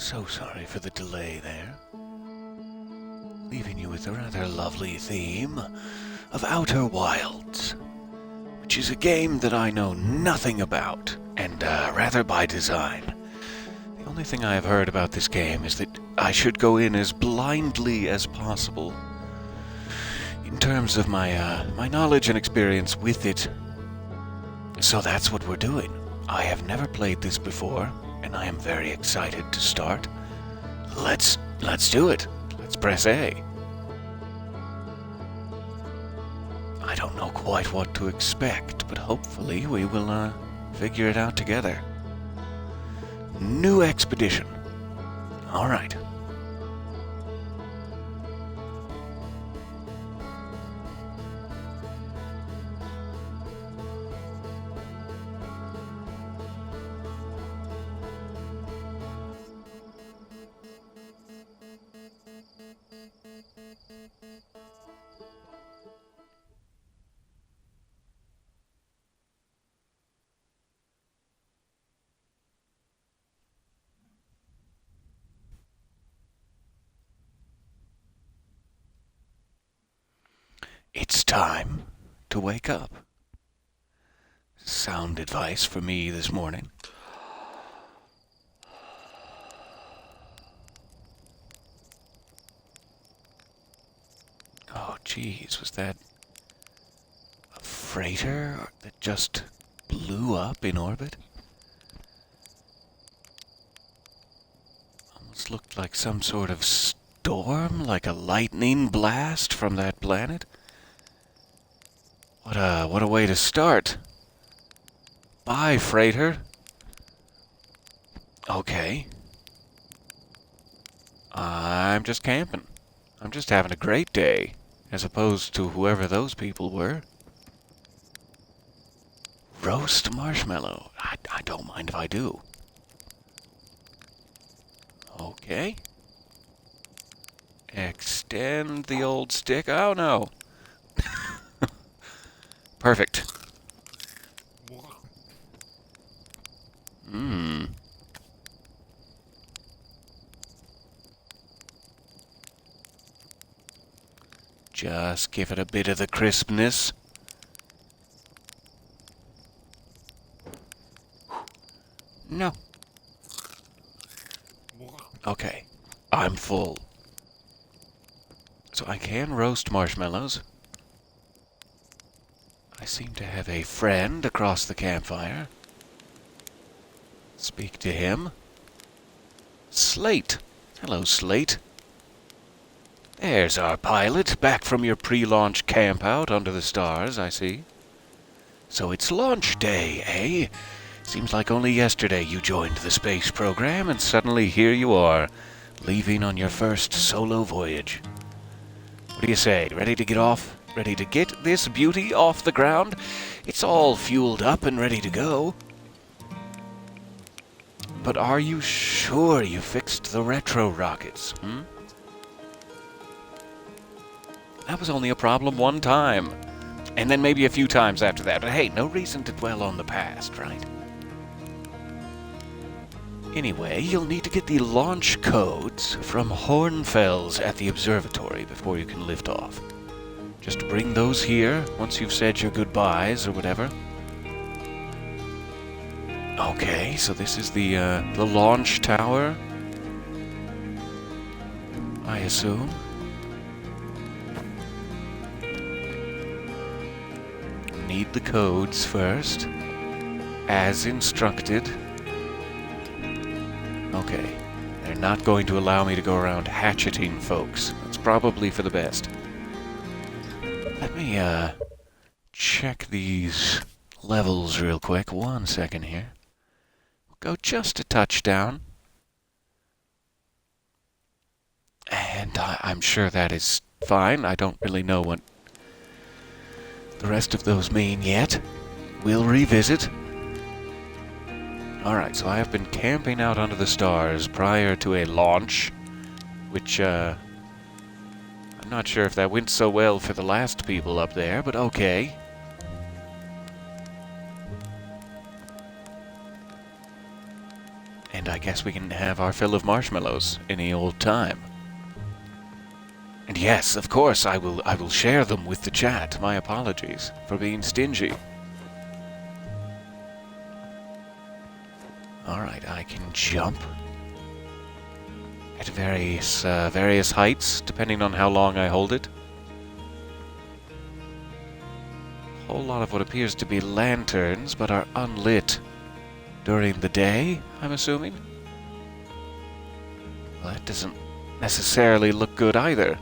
So sorry for the delay there. Leaving you with a rather lovely theme of Outer Wilds, which is a game that I know nothing about, and rather by design. The only thing I have heard about this game is that I should go in as blindly as possible in terms of my knowledge and experience with it. So that's what we're doing. I have never played this before, and I am very excited to start. Let's do it. Let's press A. I don't know quite what to expect, but hopefully we will figure it out together. New expedition. All right. It's time to wake up. Sound advice for me this morning. Oh, geez, was that a freighter that just blew up in orbit? Almost looked like some sort of storm, like a lightning blast from that planet. What a way to start. Bye, freighter. Okay. I'm just camping. I'm just having a great day, as opposed to whoever those people were. Roast marshmallow. I don't mind if I do. Okay. Extend the old stick. Oh, no. Perfect. Just give it a bit of the crispness. No. Okay. I'm full. So I can roast marshmallows. I seem to have a friend across the campfire. Speak to him. Slate. Hello, Slate. There's our pilot, back from your pre-launch camp out under the stars, I see. So it's launch day, eh? Seems like only yesterday you joined the space program, and suddenly here you are, leaving on your first solo voyage. What do you say? Ready to get off? Ready to get this beauty off the ground? It's all fueled up and ready to go. But are you sure you fixed the retro rockets, That was only a problem one time. And then maybe a few times after that. But hey, no reason to dwell on the past, right? Anyway, you'll need to get the launch codes from Hornfels at the observatory before you can lift off. Just bring those here once you've said your goodbyes or whatever. Okay, so this is the launch tower, I assume. Need the codes first, as instructed. Okay, they're not going to allow me to go around hatcheting folks. That's probably for the best. Let me check these levels real quick. 1 second here. We'll go just a touch down. And I'm sure that is fine. I don't really know what the rest of those mean yet. We'll revisit. Alright, so I have been camping out under the stars prior to a launch, which, I'm not sure if that went so well for the last people up there, but okay. And I guess we can have our fill of marshmallows any old time. And yes, of course, I will share them with the chat. My apologies for being stingy. Alright, I can jump at various heights, depending on how long I hold it. A whole lot of what appears to be lanterns, but are unlit during the day, I'm assuming. Well, that doesn't necessarily look good either.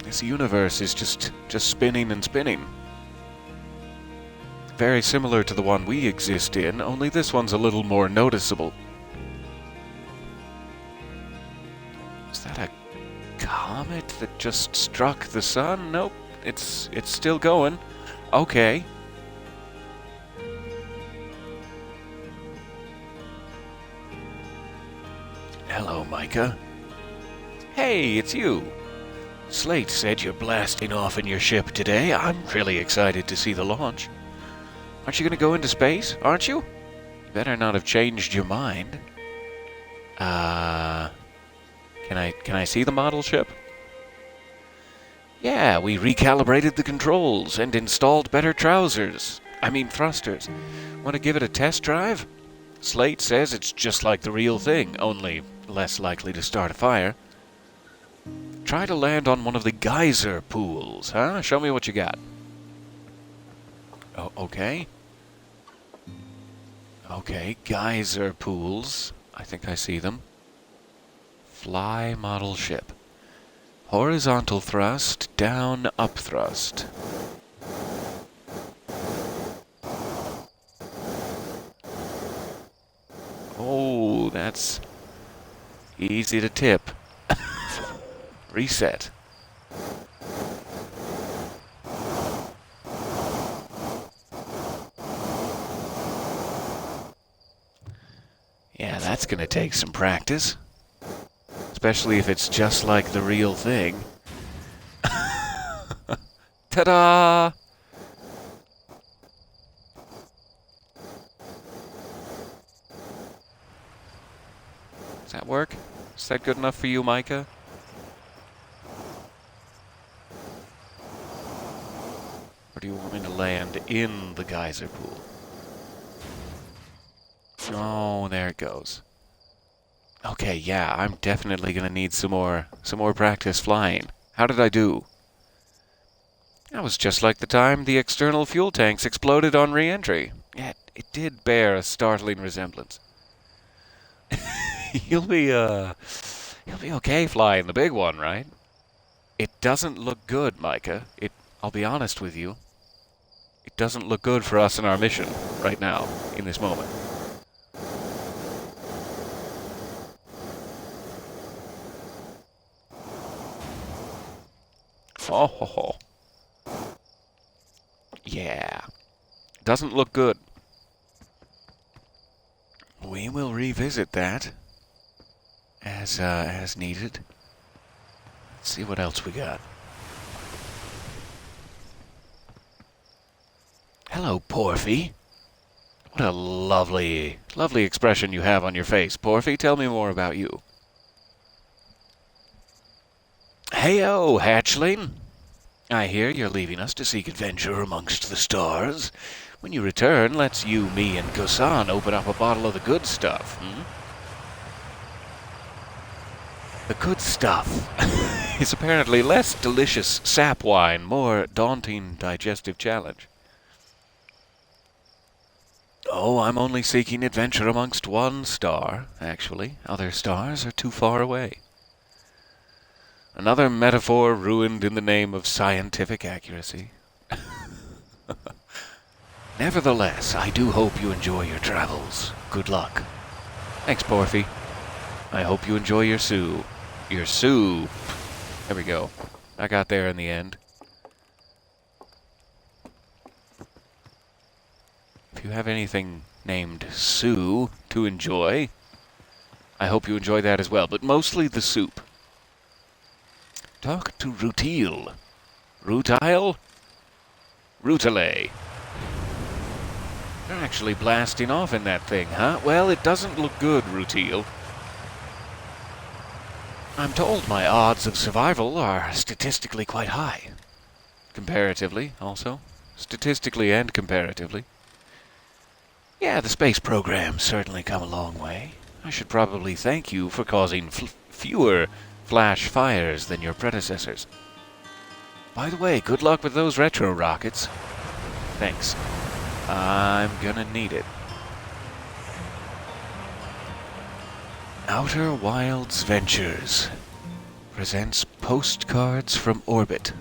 This universe is just spinning and spinning. Very similar to the one we exist in, only this one's a little more noticeable. Is that a comet that just struck the sun? Nope, it's still going. Okay. Hello, Micah. Hey, it's you. Slate said you're blasting off in your ship today. I'm really excited to see the launch. Aren't you going to go into space, aren't you? You better not have changed your mind. Can I see the model ship? Yeah, we recalibrated the controls and installed better thrusters. Want to give it a test drive? Slate says it's just like the real thing, only less likely to start a fire. Try to land on one of the geyser pools, huh? Show me what you got. Oh, okay. Okay, geyser pools. I think I see them. Fly model ship. Horizontal thrust, down, up thrust. Oh, that's easy to tip. Reset. Yeah, that's gonna take some practice. Especially if it's just like the real thing. Ta-da! Does that work? Is that good enough for you, Micah? Or do you want me to land in the geyser pool? Oh, there it goes. Okay, yeah, I'm definitely gonna need some more practice flying. How did I do? That was just like the time the external fuel tanks exploded on re-entry. Yeah, it did bear a startling resemblance. You'll be okay flying the big one, right? It doesn't look good, Micah. I'll be honest with you. It doesn't look good for us in our mission right now, in this moment. Oh, ho, ho. Yeah. Doesn't look good. We will revisit that as needed. Let's see what else we got. Hello, Porphy. What a lovely expression you have on your face. Porphy, tell me more about you. Hey-o, hatchling. I hear you're leaving us to seek adventure amongst the stars. When you return, let's you, me, and Gosan open up a bottle of the good stuff, hmm? The good stuff is apparently less delicious sap wine, more daunting digestive challenge. Oh, I'm only seeking adventure amongst one star, actually. Other stars are too far away. Another metaphor ruined in the name of scientific accuracy. Nevertheless, I do hope you enjoy your travels. Good luck. Thanks, Porphy. I hope you enjoy your soup. Your soup. There we go. I got there in the end. If you have anything named Sue to enjoy, I hope you enjoy that as well, but mostly the soup. Talk to Rutile. Rutile? Rutile. You're actually blasting off in that thing, huh? Well, it doesn't look good, Rutiel. I'm told my odds of survival are statistically quite high. Comparatively, also. Statistically and comparatively. Yeah, the space program's certainly come a long way. I should probably thank you for causing fewer flash fires than your predecessors. By the way, good luck with those retro rockets. Thanks. I'm gonna need it. Outer Wilds Ventures presents postcards from orbit.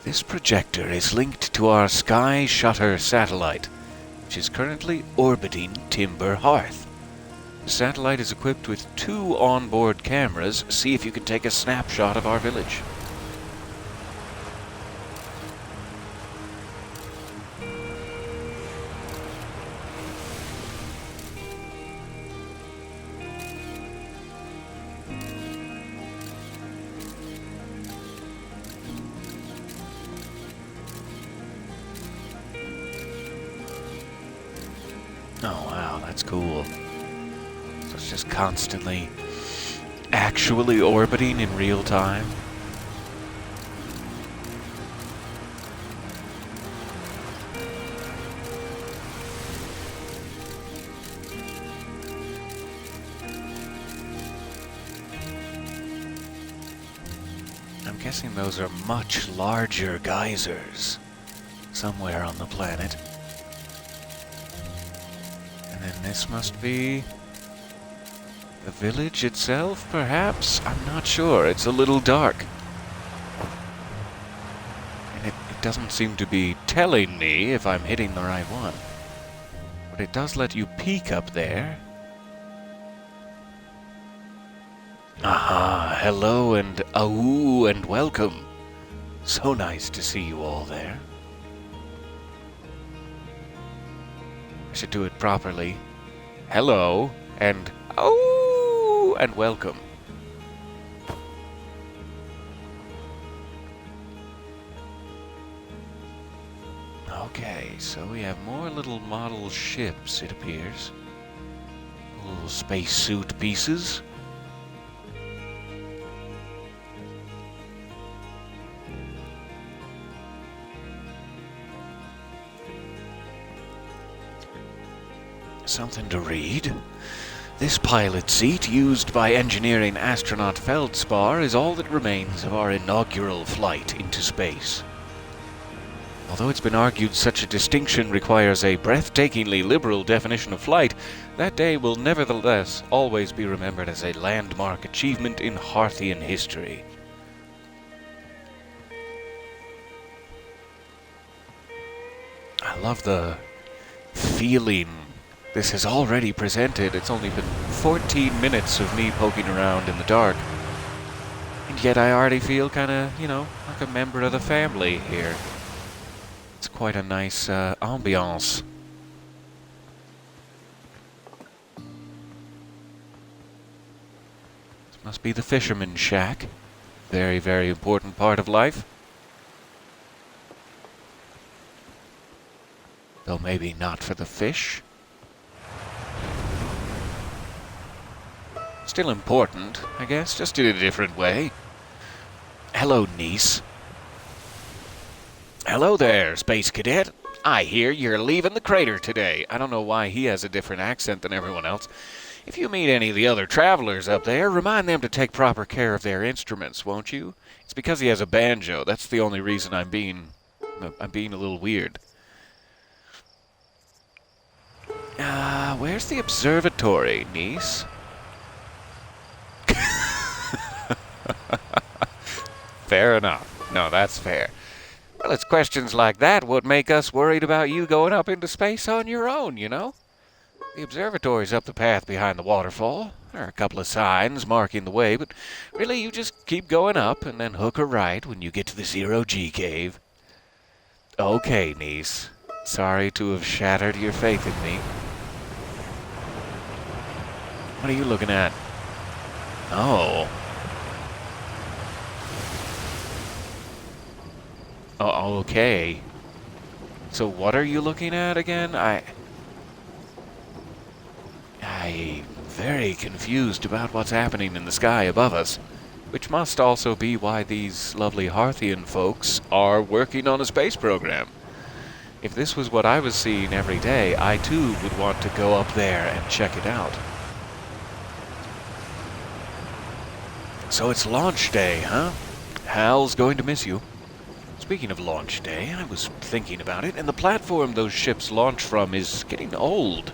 This projector is linked to our Sky Shutter satellite, which is currently orbiting Timber Hearth. The satellite is equipped with 2 onboard cameras. See if you can take a snapshot of our village. Oh wow, that's cool. So it's just constantly actually orbiting in real time. I'm guessing those are much larger geysers somewhere on the planet. And then this must be the village itself, perhaps? I'm not sure. It's a little dark. And it doesn't seem to be telling me if I'm hitting the right one. But it does let you peek up there. Aha, hello and ahoo and welcome. So nice to see you all there. I should do it properly. Hello and oh and welcome. Okay, so we have more little model ships, it appears. Little spacesuit pieces. Something to read. This pilot seat, used by engineering astronaut Feldspar, is all that remains of our inaugural flight into space. Although it's been argued such a distinction requires a breathtakingly liberal definition of flight, that day will nevertheless always be remembered as a landmark achievement in Hearthian history. I love the feeling this has already presented. It's only been 14 minutes of me poking around in the dark. And yet I already feel kind of, like a member of the family here. It's quite a nice ambiance. This must be the fisherman's shack. Very, very important part of life. Though maybe not for the fish. Still important, I guess, just in a different way. Hello, niece. Hello there, Space Cadet. I hear you're leaving the crater today. I don't know why he has a different accent than everyone else. If you meet any of the other travelers up there, remind them to take proper care of their instruments, won't you? It's because he has a banjo. That's the only reason I'm being a little weird. Where's the observatory, niece? Fair enough. No, that's fair. Well, it's questions like that what make us worried about you going up into space on your own, The observatory's up the path behind the waterfall. There are a couple of signs marking the way, but really you just keep going up and then hook a right when you get to the Zero-G cave. Okay, niece. Sorry to have shattered your faith in me. What are you looking at? Oh. Oh, okay. So what are you looking at again? I'm very confused about what's happening in the sky above us, which must also be why these lovely Hearthian folks are working on a space program. If this was what I was seeing every day, I too would want to go up there and check it out. So it's launch day, huh? Hal's going to miss you. Speaking of launch day, I was thinking about it, and the platform those ships launch from is getting old.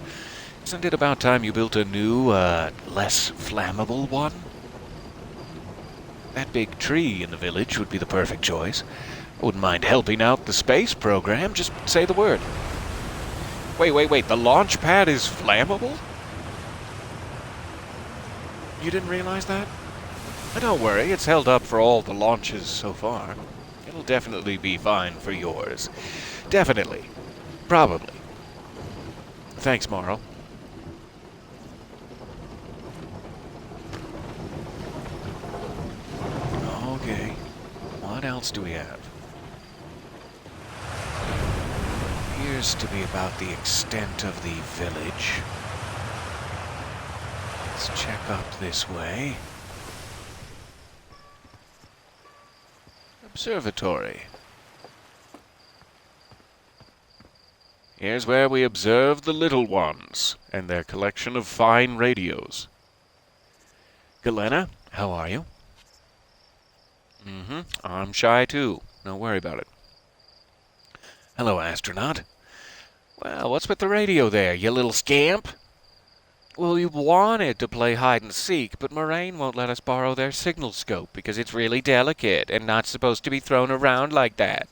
Isn't it about time you built a new, less flammable one? That big tree in the village would be the perfect choice. I wouldn't mind helping out the space program. Just say the word. Wait. The launch pad is flammable? You didn't realize that? Don't worry, it's held up for all the launches so far. It'll definitely be fine for yours. Definitely. Probably. Thanks, Morrow. Okay. What else do we have? Appears to be about the extent of the village. Let's check up this way. Observatory. Here's where we observe the little ones and their collection of fine radios. Galena, how are you? I'm shy too. Don't worry about it. Hello, astronaut. Well, what's with the radio there, you little scamp? Well, we wanted to play hide and seek, but Moraine won't let us borrow their signal scope because it's really delicate and not supposed to be thrown around like that.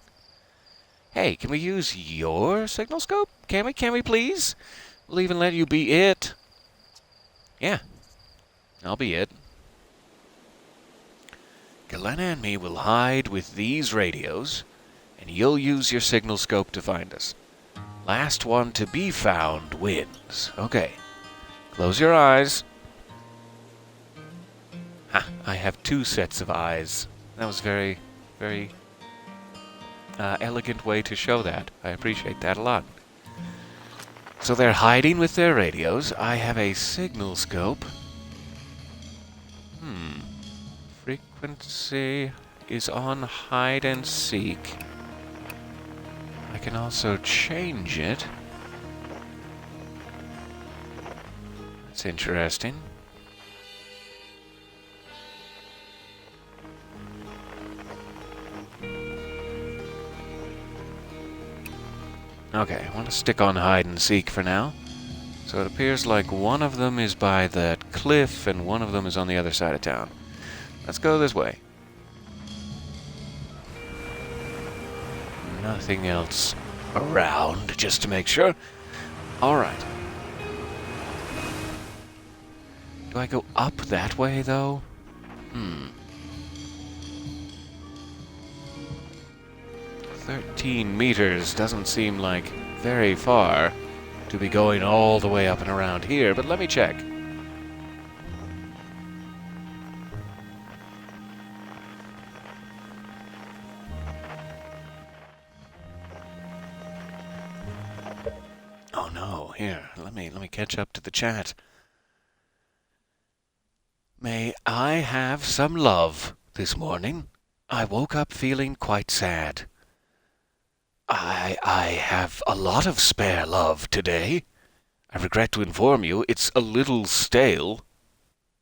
Hey, can we use your signal scope? Can we please? We'll even let you be it. Yeah, I'll be it. Galena and me will hide with these radios, and you'll use your signal scope to find us. Last one to be found wins. Okay. Close your eyes. Ha, I have two sets of eyes. That was very, very elegant way to show that. I appreciate that a lot. So they're hiding with their radios. I have a signal scope. Frequency is on hide and seek. I can also change it. That's interesting. Okay, I want to stick on hide and seek for now. So it appears like one of them is by that cliff and one of them is on the other side of town. Let's go this way. Nothing else around, just to make sure. Alright. Do I go up that way, though? 13 meters doesn't seem like very far to be going all the way up and around here, but let me check. Oh no, here, let me catch up to the chat. May I have some love this morning? I woke up feeling quite sad. I have a lot of spare love today. I regret to inform you, it's a little stale.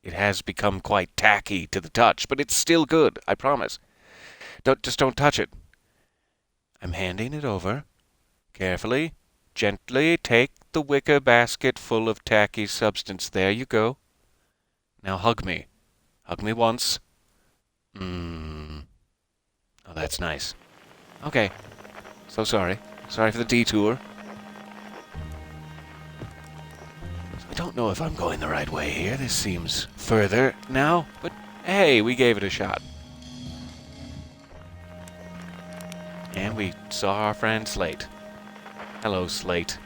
It has become quite tacky to the touch, but it's still good, I promise. Just don't touch it. I'm handing it over. Carefully, gently take the wicker basket full of tacky substance. There you go. Now hug me. Hug me once. Oh, that's nice. Okay. So sorry. Sorry for the detour. I don't know if I'm going the right way here. This seems further now, but hey, we gave it a shot. And we saw our friend Slate. Hello, Slate.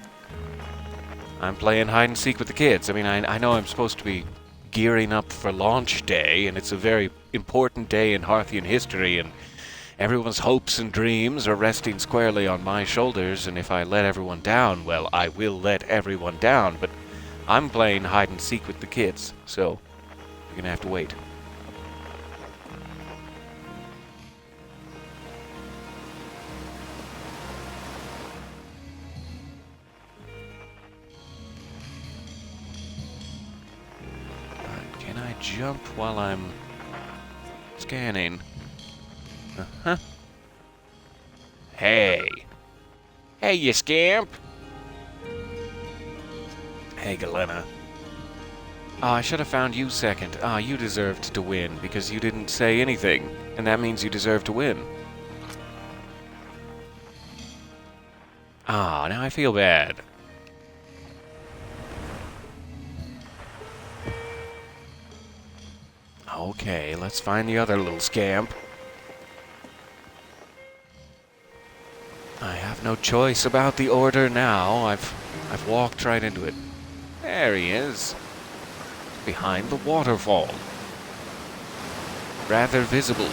I'm playing hide and seek with the kids. I mean, I know I'm supposed to be gearing up for launch day, and it's a very important day in Hearthian history, and Everyone's hopes and dreams are resting squarely on my shoulders, and if I let everyone down, well, I will let everyone down, but I'm playing hide and seek with the kids, so you're gonna have to wait. Can I jump while I'm scanning? Uh-huh. Hey. Hey, you scamp. Hey, Galena. Oh, I should have found you second. Ah, you deserved to win because you didn't say anything, and that means you deserve to win. Ah, now I feel bad. Okay, let's find the other little scamp. I have no choice about the order now. I've walked right into it. There he is. Behind the waterfall. Rather visible.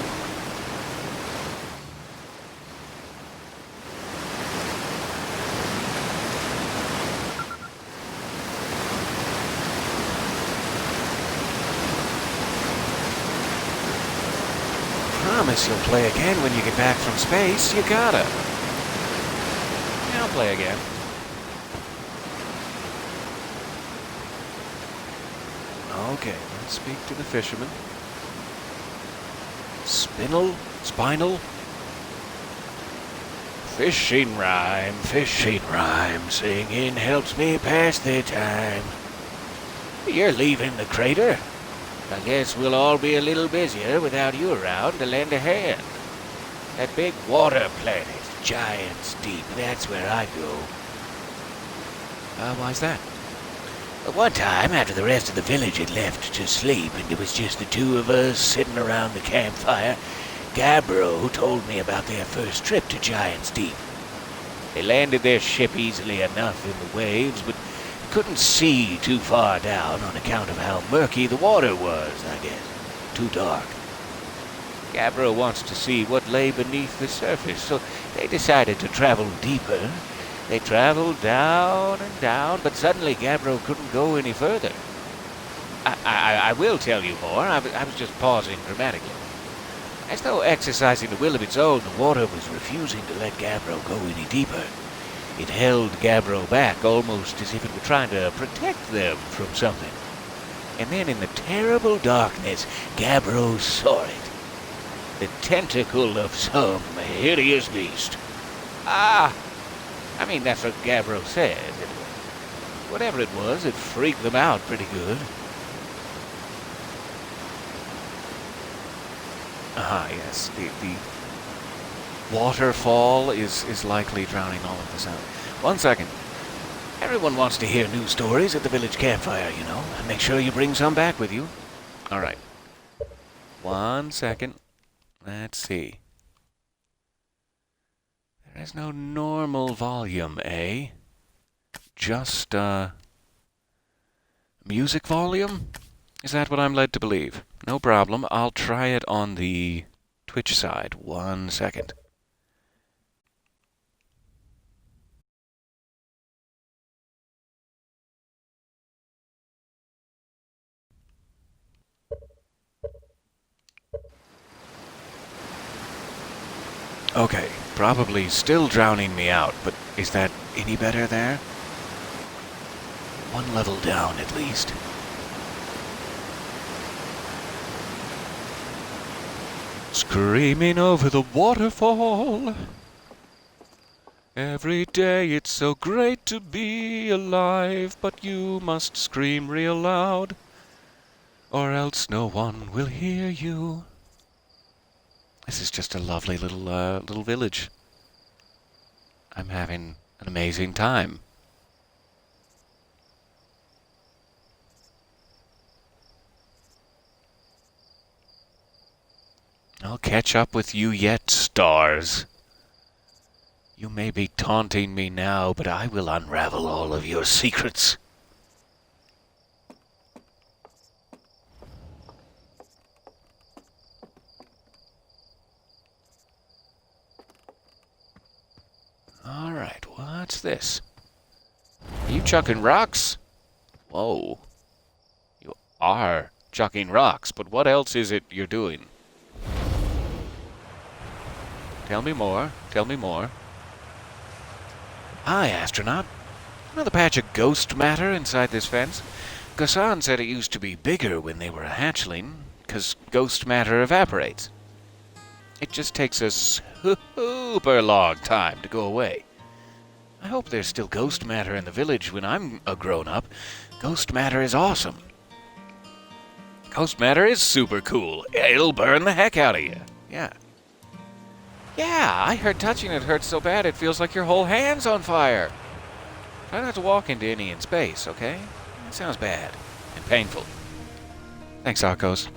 Promise you'll play again when you get back from space. You gotta. Yeah, I'll play again. Okay, let's speak to the fisherman. Spinal? Fishing rhyme, singing helps me pass the time. You're leaving the crater. I guess we'll all be a little busier without you around to lend a hand. That big water planet, Giant's Deep, that's where I go. Why's that? One time, after the rest of the village had left to sleep and it was just the two of us sitting around the campfire, Gabbro told me about their first trip to Giant's Deep. They landed their ship easily enough in the waves, but couldn't see too far down on account of how murky the water was, I guess. Too dark. Gabbro wants to see what lay beneath the surface, so they decided to travel deeper. They traveled down and down, but suddenly Gabbro couldn't go any further. I will tell you more. I was just pausing dramatically. As though exercising a will of its own, the water was refusing to let Gabbro go any deeper. It held Gabbro back, almost as if it were trying to protect them from something. And then in the terrible darkness, Gabbro saw it. The tentacle of some hideous beast. I mean, that's what Gabbro said. Whatever it was, it freaked them out pretty good. Yes, the waterfall is likely drowning all of this out. 1 second. Everyone wants to hear new stories at the village campfire, you know. Make sure you bring some back with you. All right. 1 second. Let's see. There is no normal volume, eh? Just, music volume? Is that what I'm led to believe? No problem. I'll try it on the Twitch side. 1 second. Okay, probably still drowning me out, but is that any better there? One level down, at least. Screaming over the waterfall. Every day it's so great to be alive, but you must scream real loud, or else no one will hear you. This is just a lovely little village. I'm having an amazing time. I'll catch up with you yet, stars. You may be taunting me now, but I will unravel all of your secrets. Alright, what's this? Are you chucking rocks? Whoa. You are chucking rocks, but what else is it you're doing? Tell me more. Tell me more. Hi, astronaut. Another patch of ghost matter inside this fence? Gassan said it used to be bigger when they were a hatchling, 'cause ghost matter evaporates. It just takes a super long time to go away. I hope there's still ghost matter in the village when I'm a grown-up. Ghost matter is awesome. Ghost matter is super cool. It'll burn the heck out of you. Yeah. Yeah, I heard touching it hurts so bad it feels like your whole hand's on fire. Try not to walk into any in space, okay? That sounds bad and painful. Thanks, Arcos.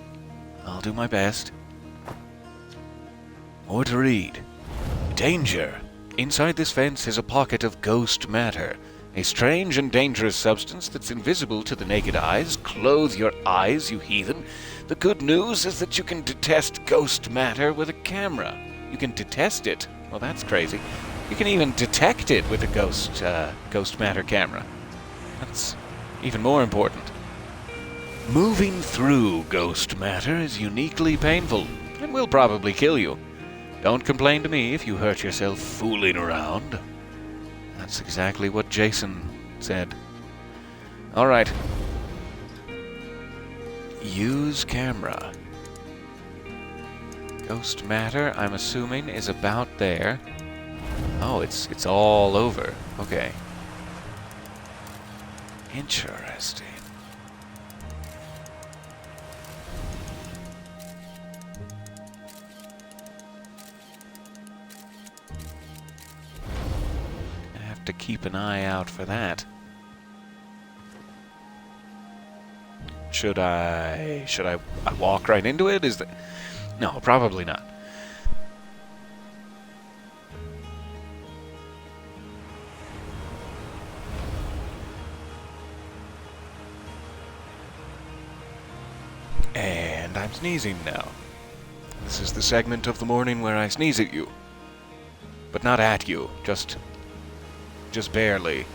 I'll do my best. More to read. Danger. Inside this fence is a pocket of ghost matter, a strange and dangerous substance that's invisible to the naked eyes. Clothe your eyes, you heathen. The good news is that you can detect ghost matter with a camera. You can detest it. Well, that's crazy. You can even detect it with a ghost matter camera. That's even more important. Moving through ghost matter is uniquely painful and will probably kill you. Don't complain to me if you hurt yourself fooling around. That's exactly what Jason said. All right. Use camera. Ghost matter, I'm assuming, is about there. Oh, it's all over. Okay. Interesting. I have to keep an eye out for that. Should I walk right into it? Is that... No, probably not. And I'm sneezing now. This is the segment of the morning where I sneeze at you. But not at you, just barely.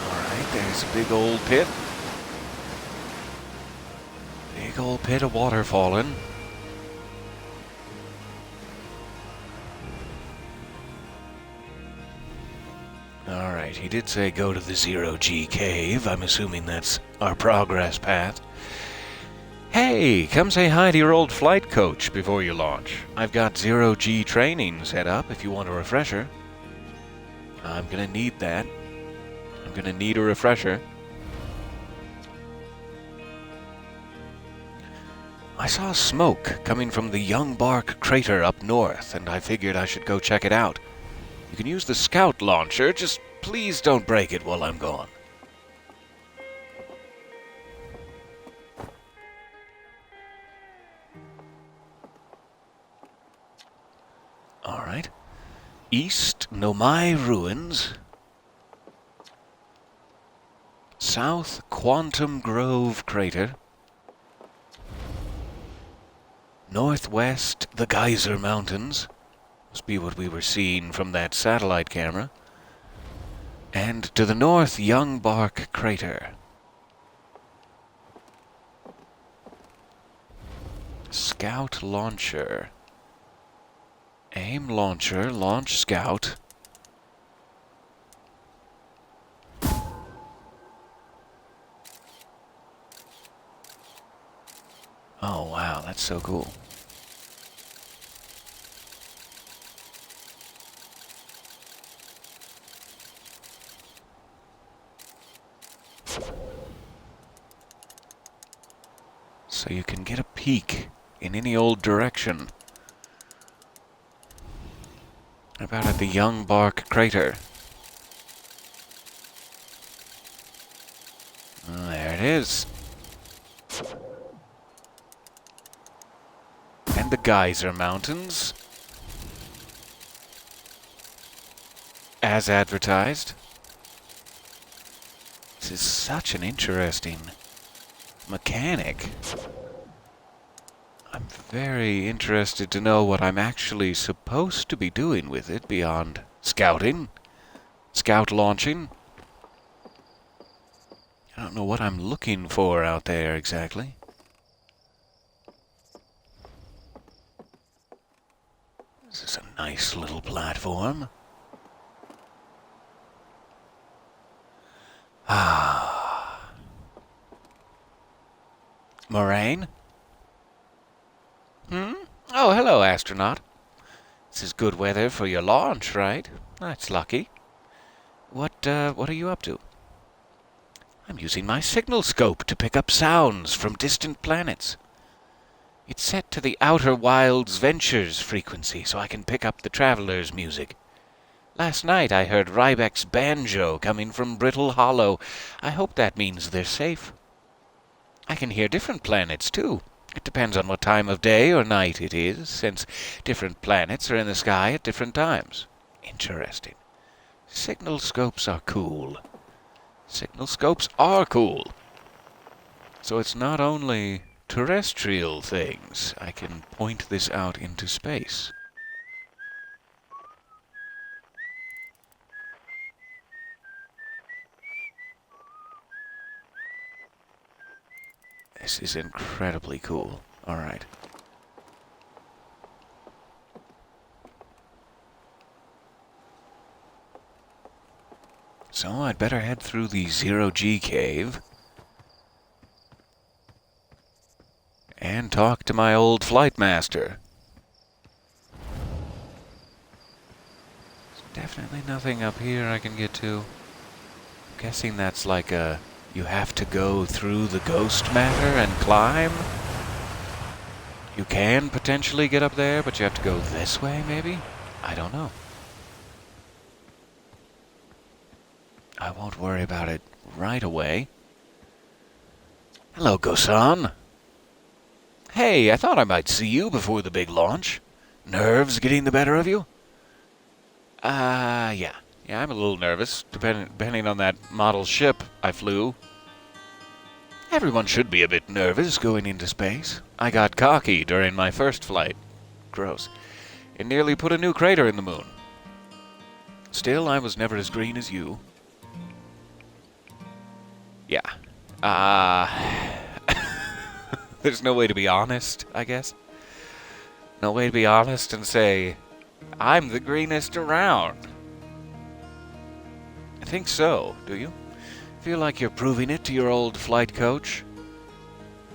Alright, there's a big old pit. Big old pit of water falling. Alright, he did say go to the Zero-G cave. I'm assuming that's our progress path. Hey, come say hi to your old flight coach before you launch. I've got Zero-G training set up if you want a refresher. I'm gonna need that. I'm gonna need a refresher. I saw smoke coming from the Young Bark crater up north, and I figured I should go check it out. You can use the scout launcher, just please don't break it while I'm gone. Alright. East Nomai Ruins. South Quantum Grove Crater. Northwest the Geyser Mountains. Must be what we were seeing from that satellite camera. And to the north, Young Bark Crater. Scout launcher. Aim launcher, launch scout. Oh wow, that's so cool. So you can get a peek in any old direction. About at the Young Bark Crater. There it is. And the Geyser Mountains. As advertised. This is such an interesting mechanic. I'm very interested to know what I'm actually supposed to be doing with it beyond scouting, scout launching. I don't know what I'm looking for out there exactly. This is a nice little platform. Ah. Moraine? Oh, hello, astronaut. This is good weather for your launch, right? That's lucky. What are you up to? I'm using my signal scope to pick up sounds from distant planets. It's set to the Outer Wilds Ventures frequency, so I can pick up the traveler's music. Last night I heard Rybek's banjo coming from Brittle Hollow. I hope that means they're safe. I can hear different planets, too. It depends on what time of day or night it is, since different planets are in the sky at different times. Interesting. Signal scopes are cool. Signal scopes are cool. So it's not only terrestrial things. I can point this out into space. This is incredibly cool. All right. So I'd better head through the Zero-G cave and talk to my old flight master. There's definitely nothing up here I can get to. I'm guessing that's like a... You have to go through the ghost matter and climb? You can potentially get up there, but you have to go this way, maybe? I don't know. I won't worry about it right away. Hello, Gosan. Hey, I thought I might see you before the big launch. Nerves getting the better of you? Yeah. Yeah, I'm a little nervous, depending on that model ship I flew. Everyone should be a bit nervous going into space. I got cocky during my first flight. Gross. It nearly put a new crater in the moon. Still, I was never as green as you. Yeah. There's no way to be honest, I guess. No way to be honest and say, I'm the greenest around. I think so, do you? Feel like you're proving it to your old flight coach?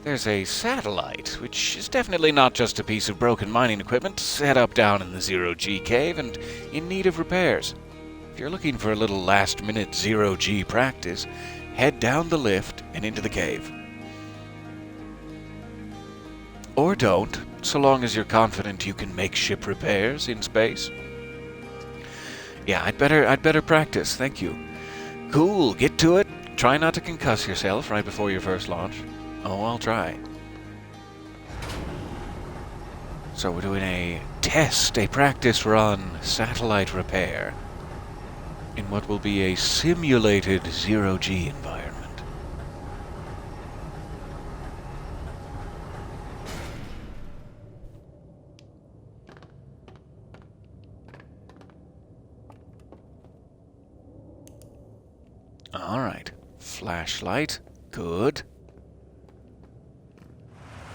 There's a satellite, which is definitely not just a piece of broken mining equipment set up down in the Zero-G cave and in need of repairs. If you're looking for a little last-minute Zero-G practice, head down the lift and into the cave. Or don't, so long as you're confident you can make ship repairs in space. Yeah, I'd better practice, thank you. Cool, get to it. Try not to concuss yourself right before your first launch. Oh, I'll try. So we're doing a practice run satellite repair in what will be a simulated Zero-G environment. Alright, flashlight, good.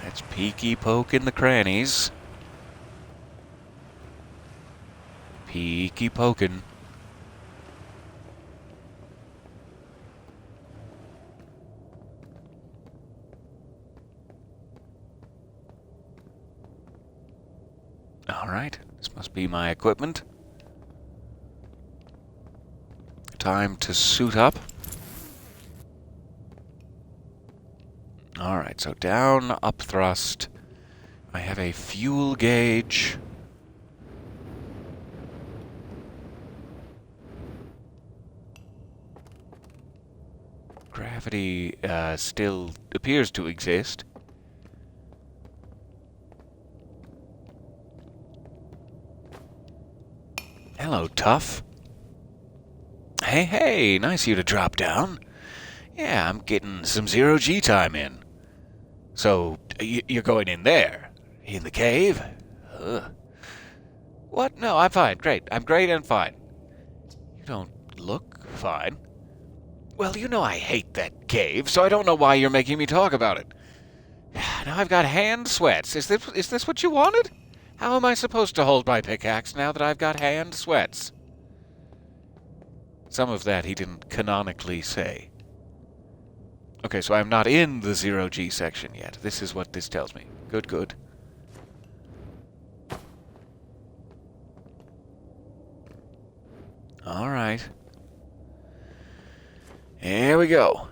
Let's peeky poke in the crannies. Peeky poking. Alright, this must be my equipment. Time to suit up. Alright, so down, up thrust. I have a fuel gauge. Gravity still appears to exist. Hello, Tough. Hey, nice of you to drop down. Yeah, I'm getting some Zero-G time in. So, you're going in there? In the cave? Ugh. What? No, I'm fine. Great. I'm great and fine. You don't look fine. Well, you know I hate that cave, so I don't know why you're making me talk about it. Now I've got hand sweats. Is this what you wanted? How am I supposed to hold my pickaxe now that I've got hand sweats? Some of that he didn't canonically say. Okay, so I'm not in the 0G section yet. This is what this tells me. Good, good. All right. Here we go.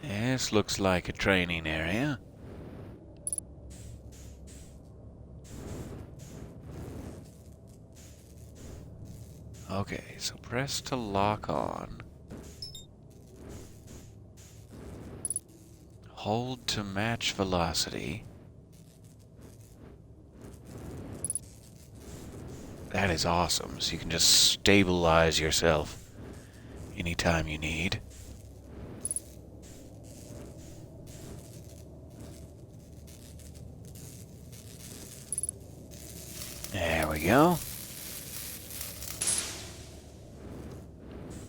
This looks like a training area. Okay, so press to lock on. Hold to match velocity. That is awesome, so you can just stabilize yourself anytime you need. There we go.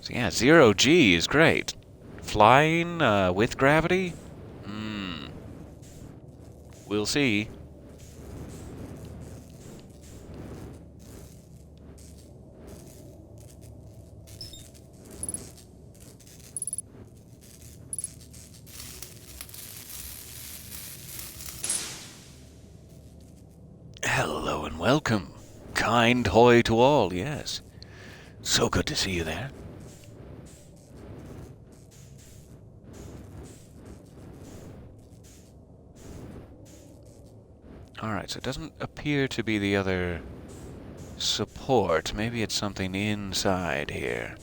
So yeah, 0G is great. Flying with gravity? We'll see. Hello and welcome. Kind hoy to all, yes. So good to see you there. Alright, so it doesn't appear to be the other support. Maybe it's something inside here.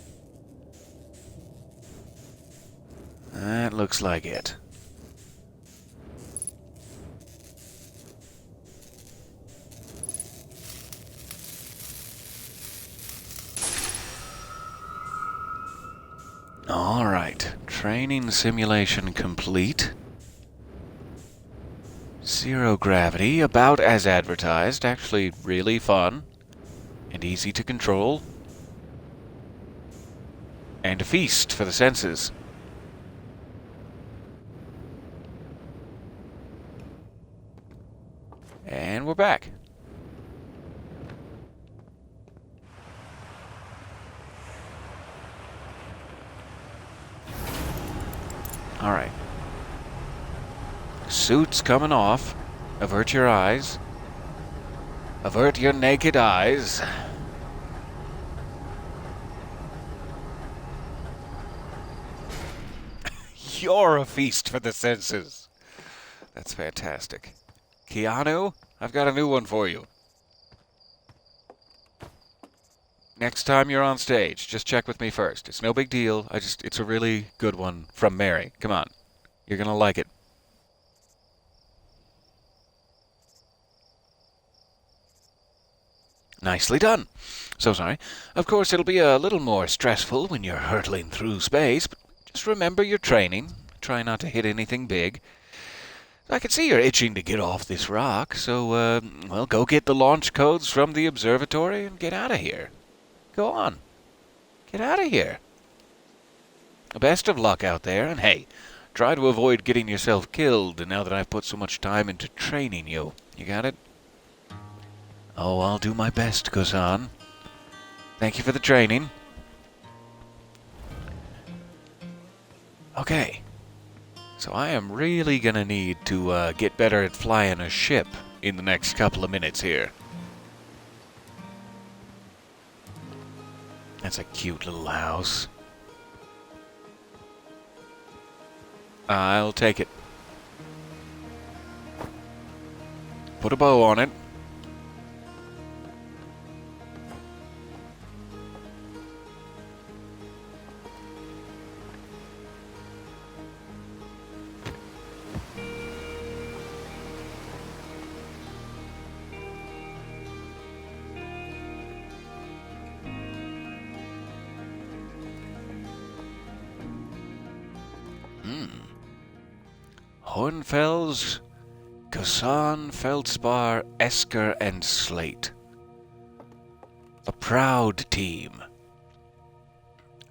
That looks like it. Alright, training simulation complete. Zero gravity, about as advertised. Actually really fun and easy to control. And a feast for the senses. And we're back. Alright. Suit's coming off. Avert your eyes. Avert your naked eyes. You're a feast for the senses. That's fantastic. Keanu, I've got a new one for you. Next time you're on stage, just check with me first. It's no big deal. It's a really good one from Mary. Come on. You're gonna like it. Nicely done. So sorry. Of course, it'll be a little more stressful when you're hurtling through space, but just remember your training. Try not to hit anything big. I can see you're itching to get off this rock, so, well, go get the launch codes from the observatory and get out of here. Go on. Get out of here. Best of luck out there, and hey, try to avoid getting yourself killed now that I've put so much time into training you. You got it? Oh, I'll do my best, Kuzan. Thank you for the training. Okay. So I am really gonna need to get better at flying a ship in the next couple of minutes here. That's a cute little house. I'll take it. Put a bow on it. Hornfells, Kosan, Feldspar, Esker, and Slate. A proud team.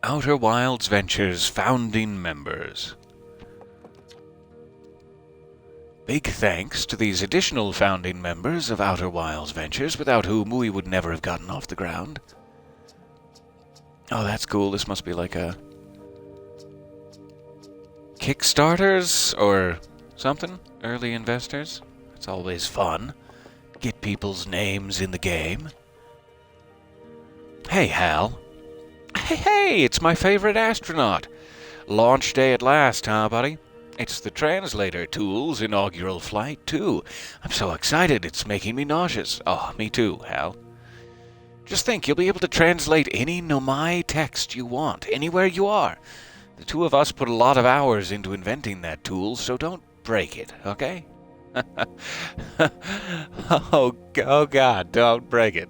Outer Wilds Ventures founding members. Big thanks to these additional founding members of Outer Wilds Ventures, without whom we would never have gotten off the ground. Oh, that's cool. This must be like a Kickstarters or something? Early investors? It's always fun. Get people's names in the game. Hey, Hal. Hey, it's my favorite astronaut. Launch day at last, huh, buddy? It's the translator tool's inaugural flight, too. I'm so excited, it's making me nauseous. Oh, me too, Hal. Just think, you'll be able to translate any Nomai text you want, anywhere you are. The two of us put a lot of hours into inventing that tool, so don't break it, okay? oh God, don't break it.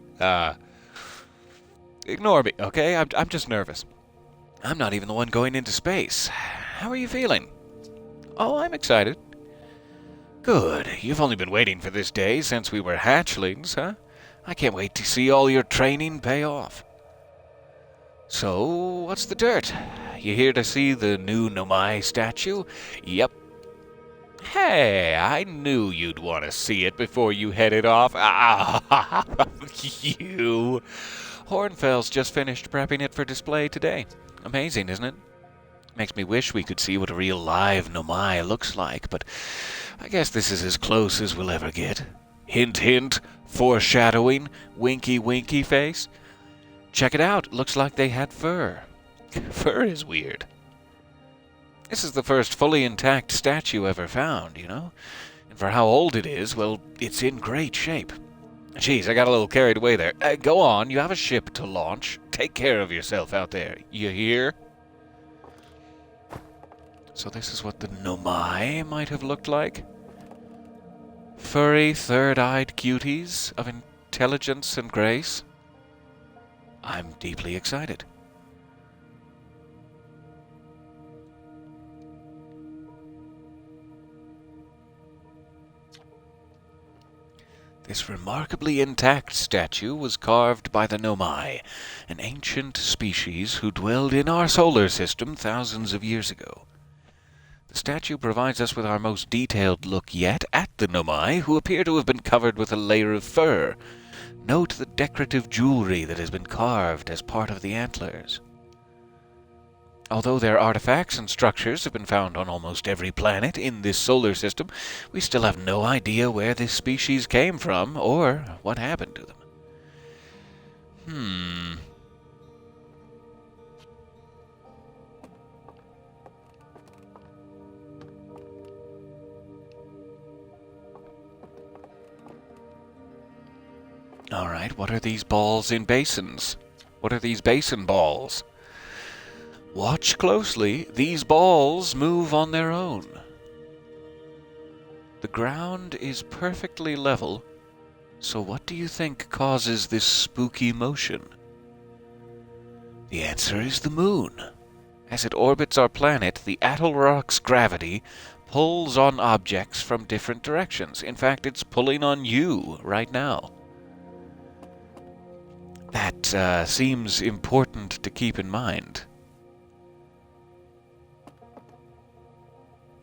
Ignore me, okay? I'm just nervous. I'm not even the one going into space. How are you feeling? Oh, I'm excited. Good. You've only been waiting for this day since we were hatchlings, huh? I can't wait to see all your training pay off. So, what's the dirt? You here to see the new Nomai statue? Yep. Hey, I knew you'd want to see it before you headed off. Ah, you. Hornfels just finished prepping it for display today. Amazing, isn't it? Makes me wish we could see what a real live Nomai looks like, but I guess this is as close as we'll ever get. Hint, hint, foreshadowing, winky, winky face. Check it out, looks like they had fur. Fur is weird. This is the first fully intact statue ever found, you know? And for how old it is, well, it's in great shape. Jeez, I got a little carried away there. Go on, you have a ship to launch. Take care of yourself out there. You hear? So this is what the Nomai might have looked like. Furry, third-eyed cuties of intelligence and grace. I'm deeply excited. This remarkably intact statue was carved by the Nomai, an ancient species who dwelled in our solar system thousands of years ago. The statue provides us with our most detailed look yet at the Nomai, who appear to have been covered with a layer of fur. Note the decorative jewelry that has been carved as part of the antlers. Although their artifacts and structures have been found on almost every planet in this solar system, we still have no idea where this species came from or what happened to them. Alright, what are these balls in basins? What are these basin balls? Watch closely. These balls move on their own. The ground is perfectly level, so what do you think causes this spooky motion? The answer is the moon. As it orbits our planet, the Attlerock's gravity pulls on objects from different directions. In fact, it's pulling on you right now. That seems important to keep in mind.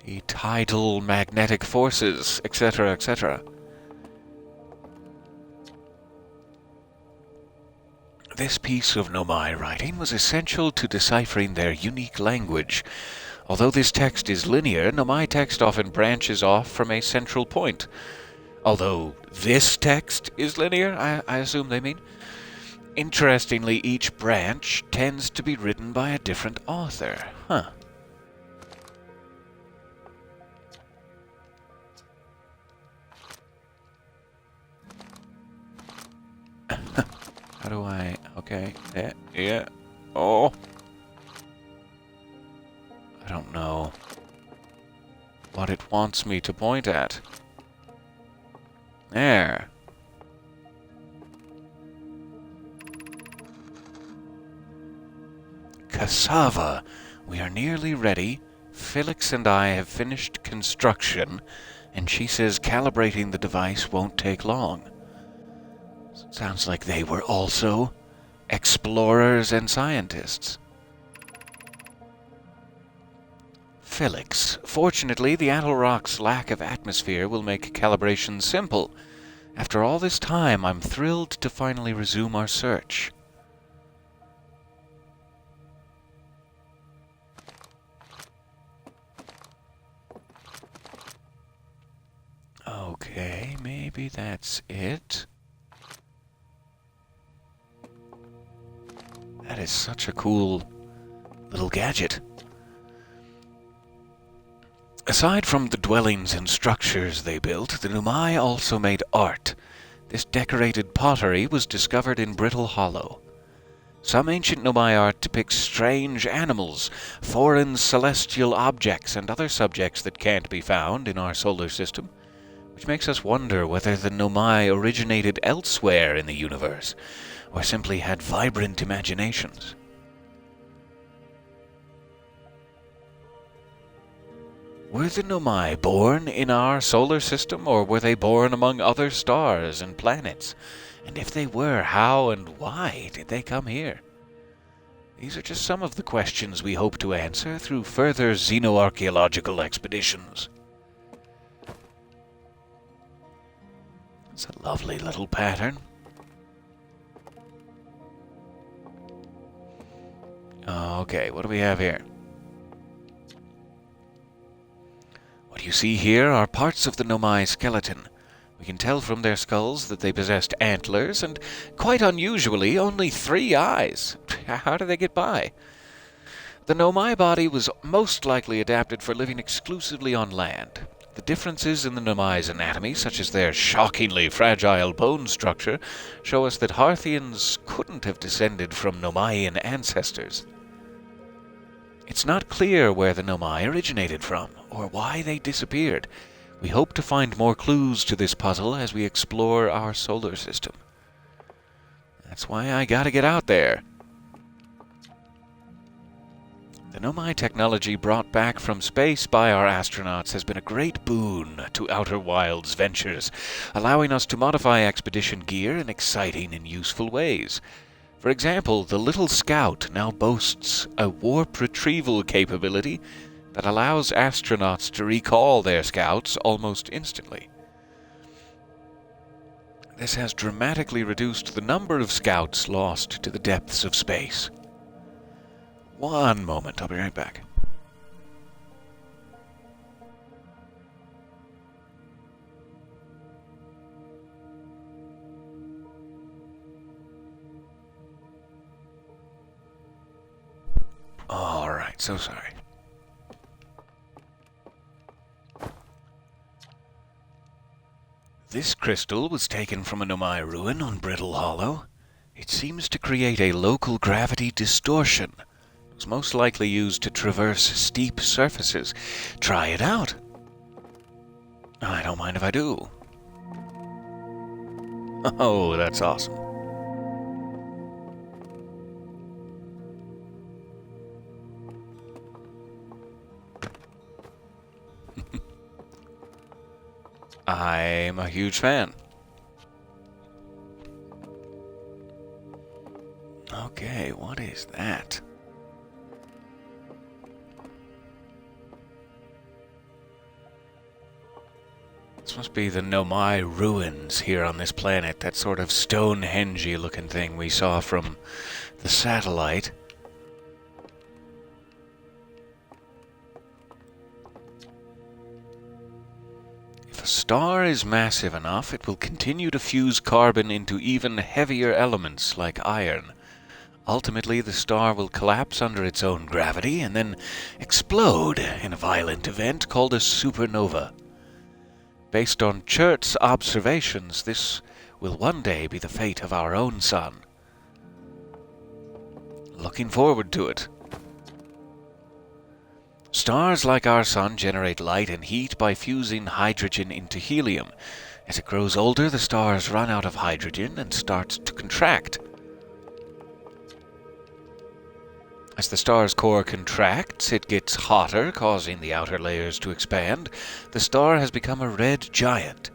The tidal magnetic forces, etc., etc. This piece of Nomai writing was essential to deciphering their unique language. Although this text is linear, Nomai text often branches off from a central point. Although this text is linear, I assume they mean. Interestingly, each branch tends to be written by a different author. Huh. How do I... Okay. Yeah. Oh. I don't know what it wants me to point at. There. Cassava. We are nearly ready. Felix and I have finished construction, and she says calibrating the device won't take long. Sounds like they were also explorers and scientists. Felix, fortunately, the Atoll Rock's lack of atmosphere will make calibration simple. After all this time, I'm thrilled to finally resume our search. Okay, maybe that's it. That is such a cool little gadget. Aside from the dwellings and structures they built, the Nomai also made art. This decorated pottery was discovered in Brittle Hollow. Some ancient Nomai art depicts strange animals, foreign celestial objects, and other subjects that can't be found in our solar system, which makes us wonder whether the Nomai originated elsewhere in the universe, or simply had vibrant imaginations. Were the Nomai born in our solar system, or were they born among other stars and planets? And if they were, how and why did they come here? These are just some of the questions we hope to answer through further xenoarchaeological expeditions. It's a lovely little pattern. Okay, what do we have here? What you see here are parts of the Nomai skeleton. We can tell from their skulls that they possessed antlers and, quite unusually, only 3 eyes. How did they get by? The Nomai body was most likely adapted for living exclusively on land. The differences in the Nomai's anatomy, such as their shockingly fragile bone structure, show us that Hearthians couldn't have descended from Nomaian ancestors. It's not clear where the Nomai originated from, or why they disappeared. We hope to find more clues to this puzzle as we explore our solar system. That's why I gotta get out there. The Nomai technology brought back from space by our astronauts has been a great boon to Outer Wilds ventures, allowing us to modify expedition gear in exciting and useful ways. For example, the Little Scout now boasts a warp retrieval capability that allows astronauts to recall their scouts almost instantly. This has dramatically reduced the number of scouts lost to the depths of space. One moment, I'll be right back. Alright, so sorry. This crystal was taken from a Nomai ruin on Brittle Hollow. It seems to create a local gravity distortion. It was most likely used to traverse steep surfaces. Try it out. I don't mind if I do. Oh, that's awesome. I'm a huge fan. Okay, what is that? This must be the Nomai ruins here on this planet, that sort of Stonehenge-y looking thing we saw from the satellite. If a star is massive enough, it will continue to fuse carbon into even heavier elements like iron. Ultimately, the star will collapse under its own gravity and then explode in a violent event called a supernova. Based on Chert's observations, this will one day be the fate of our own sun. Looking forward to it. Stars like our sun generate light and heat by fusing hydrogen into helium. As it grows older, the stars run out of hydrogen and start to contract. As the star's core contracts, it gets hotter, causing the outer layers to expand. The star has become a red giant.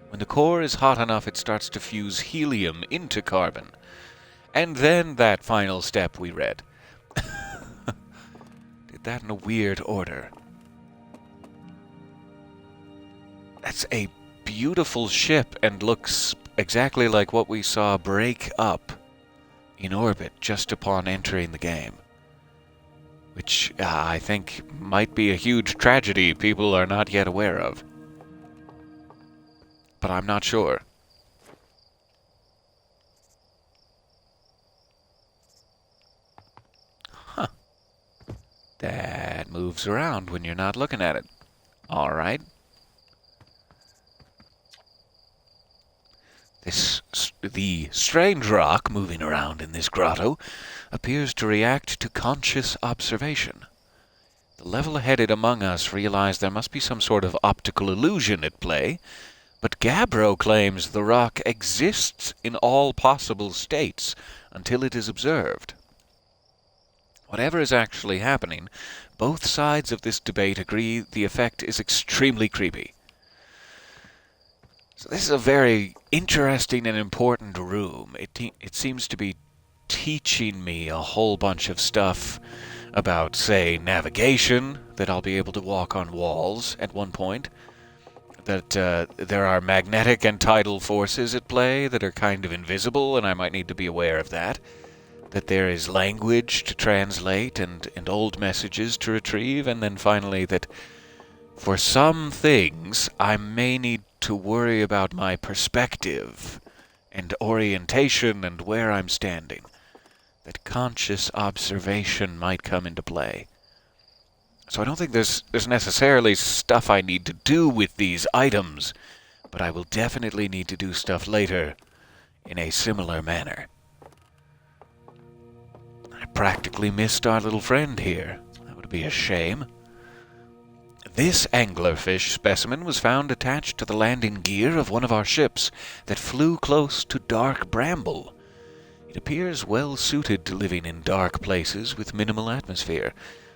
When the core is hot enough, it starts to fuse helium into carbon. And then that final step we read. Did that in a weird order. That's a beautiful ship and looks exactly like what we saw break up in orbit just upon entering the game. Which I think might be a huge tragedy people are not yet aware of. But I'm not sure. Huh. That moves around when you're not looking at it. Alright. The strange rock moving around in this grotto appears to react to conscious observation. The level-headed among us realize there must be some sort of optical illusion at play, but Gabbro claims the rock exists in all possible states until it is observed. Whatever is actually happening, both sides of this debate agree the effect is extremely creepy. So this is a very interesting and important room. It seems to be teaching me a whole bunch of stuff about, say, navigation, that I'll be able to walk on walls at one point, that there are magnetic and tidal forces at play that are kind of invisible, and I might need to be aware of that, that there is language to translate and old messages to retrieve, and then finally that for some things I may need to worry about my perspective and orientation and where I'm standing. That conscious observation might come into play. So I don't think there's necessarily stuff I need to do with these items, but I will definitely need to do stuff later in a similar manner. I practically missed our little friend here. That would be a shame. This anglerfish specimen was found attached to the landing gear of one of our ships that flew close to dark bramble. It appears well suited to living in dark places with minimal atmosphere.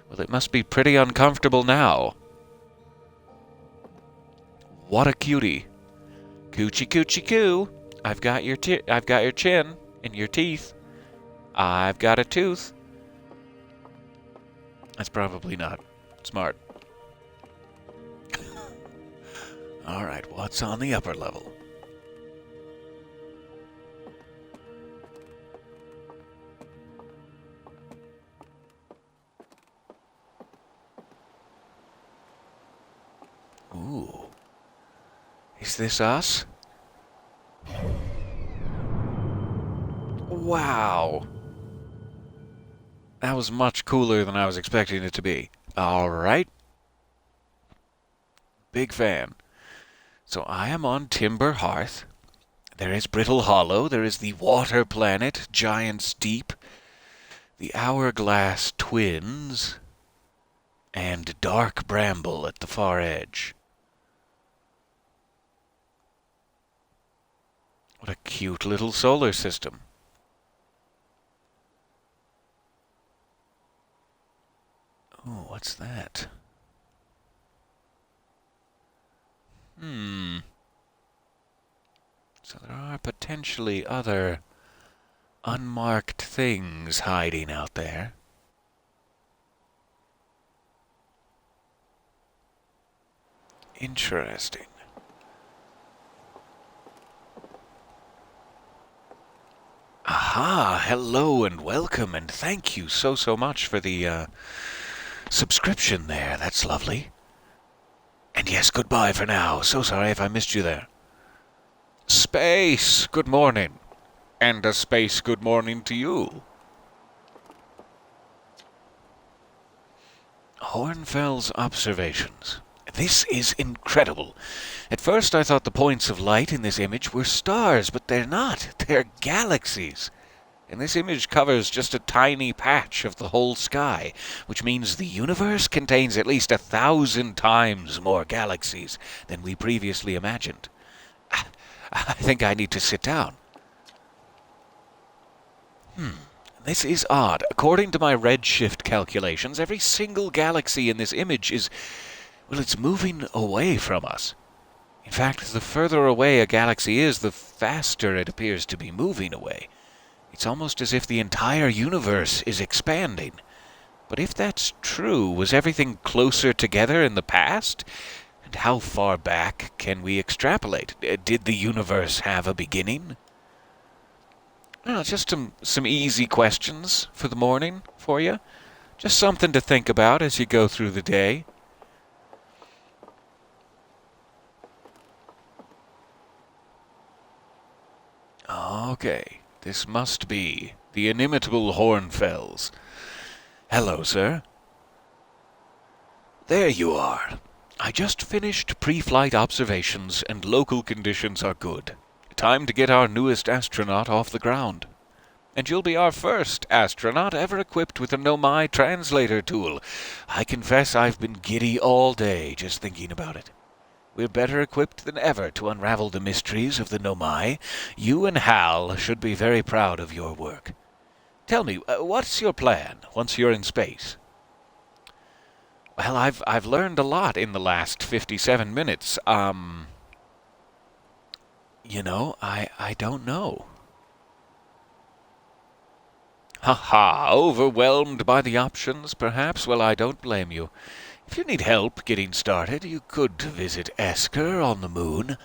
Well, it must be pretty uncomfortable now. What a cutie. Coochie coochie coo. I've got your chin and your teeth. I've got a tooth. That's probably not smart. Alright, what's on the upper level? Ooh. Is this us? Wow. That was much cooler than I was expecting it to be. Alright. Big fan. So I am on Timber Hearth. There is Brittle Hollow. There is the Water Planet, Giant's Deep, the Hourglass Twins, and Dark Bramble at the far edge. What a cute little solar system. Oh, what's that? So there are potentially other unmarked things hiding out there. Interesting. Aha! Hello and welcome, and thank you so much for the subscription there. That's lovely. And yes, goodbye for now. So sorry if I missed you there. Space, good morning. And a space good morning to you. Hornfell's observations. This is incredible. At first I thought the points of light in this image were stars, but they're not. They're galaxies. And this image covers just a tiny patch of the whole sky, which means the universe contains at least 1,000 times more galaxies than we previously imagined. I think I need to sit down. Then This is odd. According to my redshift calculations, every single galaxy in this image is, well, it's moving away from us. In fact, the further away a galaxy is, the faster it appears to be moving away. It's almost as if the entire universe is expanding. But if that's true, was everything closer together in the past? And how far back can we extrapolate? Did the universe have a beginning? Just some easy questions for the morning for you. Just something to think about as you go through the day. Okay, this must be the inimitable Hornfells. Hello, sir. There you are. I just finished pre-flight observations and local conditions are good. Time to get our newest astronaut off the ground. And you'll be our first astronaut ever equipped with a Nomai translator tool. I confess I've been giddy all day just thinking about it. We're better equipped than ever to unravel the mysteries of the Nomai. You and Hal should be very proud of your work. Tell me, what's your plan once you're in space? Well, I've learned a lot in the last 57 minutes. I don't know. Ha! Overwhelmed by the options, perhaps? Well, I don't blame you. If you need help getting started, you could visit Esker on the moon.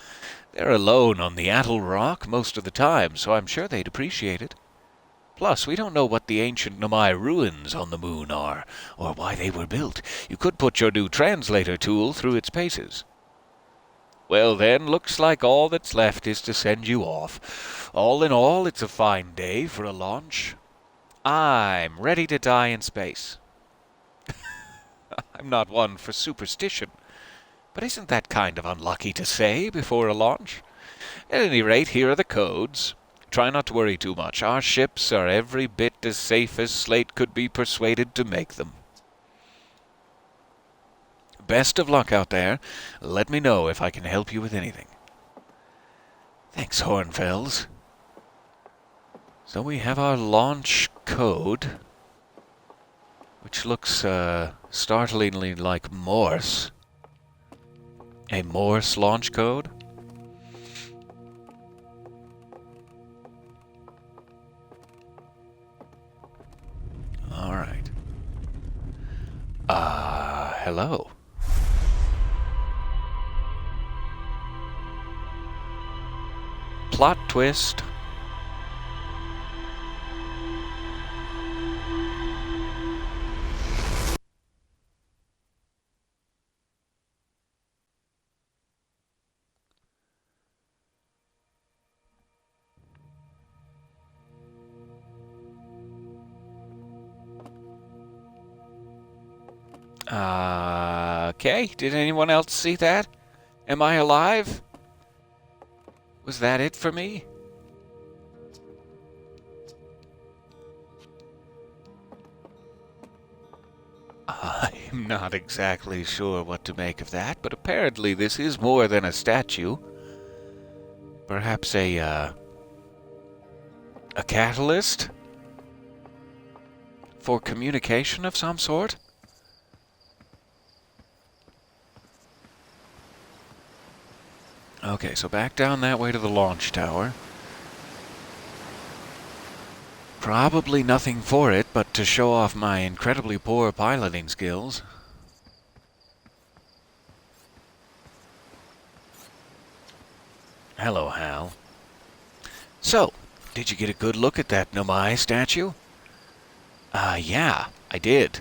They're alone on the Atoll Rock most of the time, so I'm sure they'd appreciate it. Plus, we don't know what the ancient Nomai ruins on the moon are, or why they were built. You could put your new translator tool through its paces. Well then, looks like all that's left is to send you off. All in all, it's a fine day for a launch. I'm ready to die in space. I'm not one for superstition, but isn't that kind of unlucky to say before a launch? At any rate, here are the codes. Try not to worry too much. Our ships are every bit as safe as Slate could be persuaded to make them. Best of luck out there. Let me know if I can help you with anything. Thanks, Hornfells. So we have our launch code, which looks startlingly like Morse. A Morse launch code? All right. Hello. Plot twist. Okay, did anyone else see that? Am I alive? Was that it for me? I'm not exactly sure what to make of that, but apparently this is more than a statue. Perhaps a catalyst? For communication of some sort? Okay, so back down that way to the launch tower. Probably nothing for it but to show off my incredibly poor piloting skills. Hello, Hal. So, did you get a good look at that Nomai statue? Yeah, I did.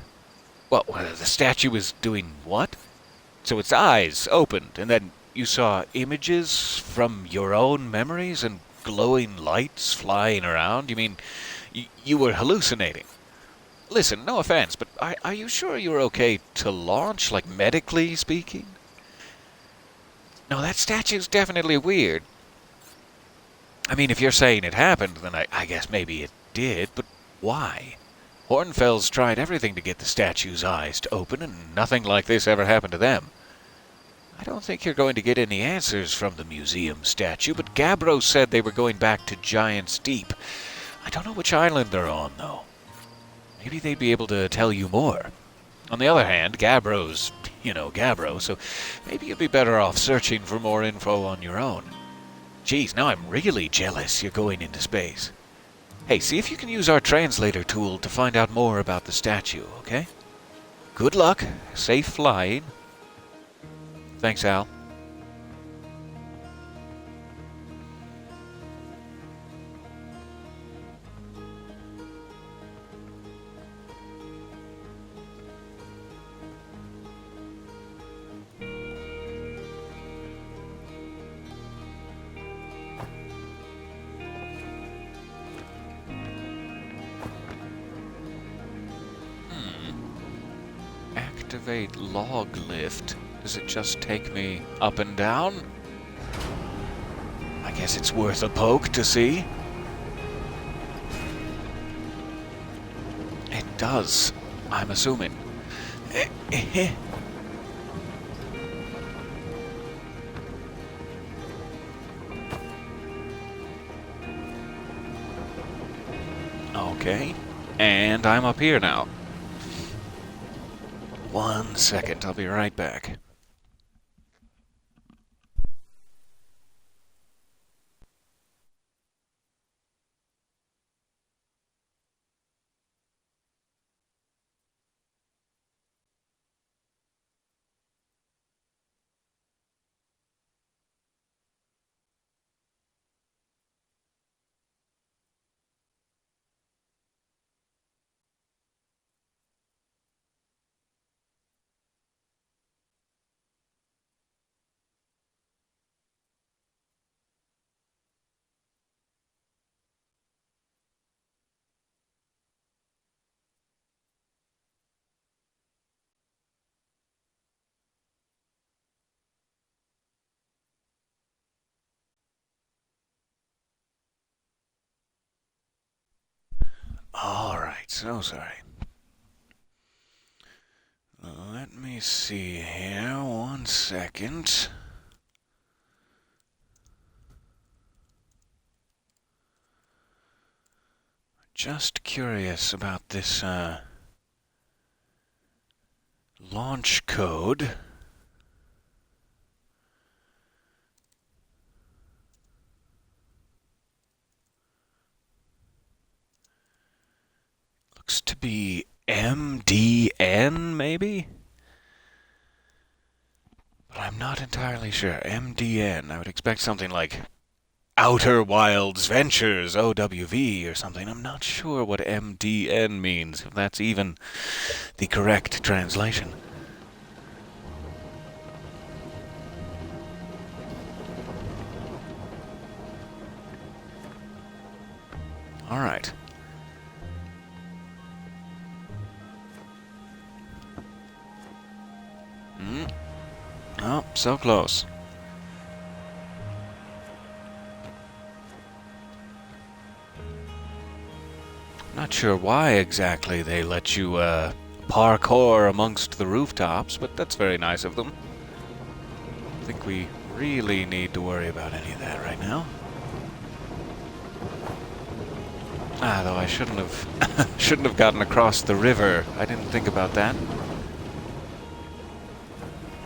Well, the statue was doing what? So its eyes opened, and then you saw images from your own memories and glowing lights flying around? You mean you were hallucinating? Listen, no offense, but are you sure you're okay to launch, like medically speaking? No, that statue's definitely weird. I mean, if you're saying it happened, then I guess maybe it did, but why? Hornfells tried everything to get the statue's eyes to open, and nothing like this ever happened to them. I don't think you're going to get any answers from the museum statue, but Gabbro said they were going back to Giant's Deep. I don't know which island they're on, though. maybe they'd be able to tell you more. On the other hand, Gabbro's, Gabbro, so maybe you'd be better off searching for more info on your own. Geez, now I'm really jealous you're going into space. Hey, see if you can use our translator tool to find out more about the statue, okay? Good luck. Safe flying. Thanks, Al. Activate log lift. Does it just take me up and down? I guess it's worth a poke to see. It does, I'm assuming. Okay, and I'm up here now. 1 second, I'll be right back. Alright, so sorry. Let me see here, 1 second. Just curious about this, launch code. Looks to be MDN, maybe? But I'm not entirely sure. MDN. I would expect something like Outer Wilds Ventures, OWV, or something. I'm not sure what MDN means, if that's even the correct translation. Alright. Oh, so close. Not sure why exactly they let you parkour amongst the rooftops, but that's very nice of them. I think we really need to worry about any of that right now. Though I shouldn't have gotten across the river. I didn't think about that.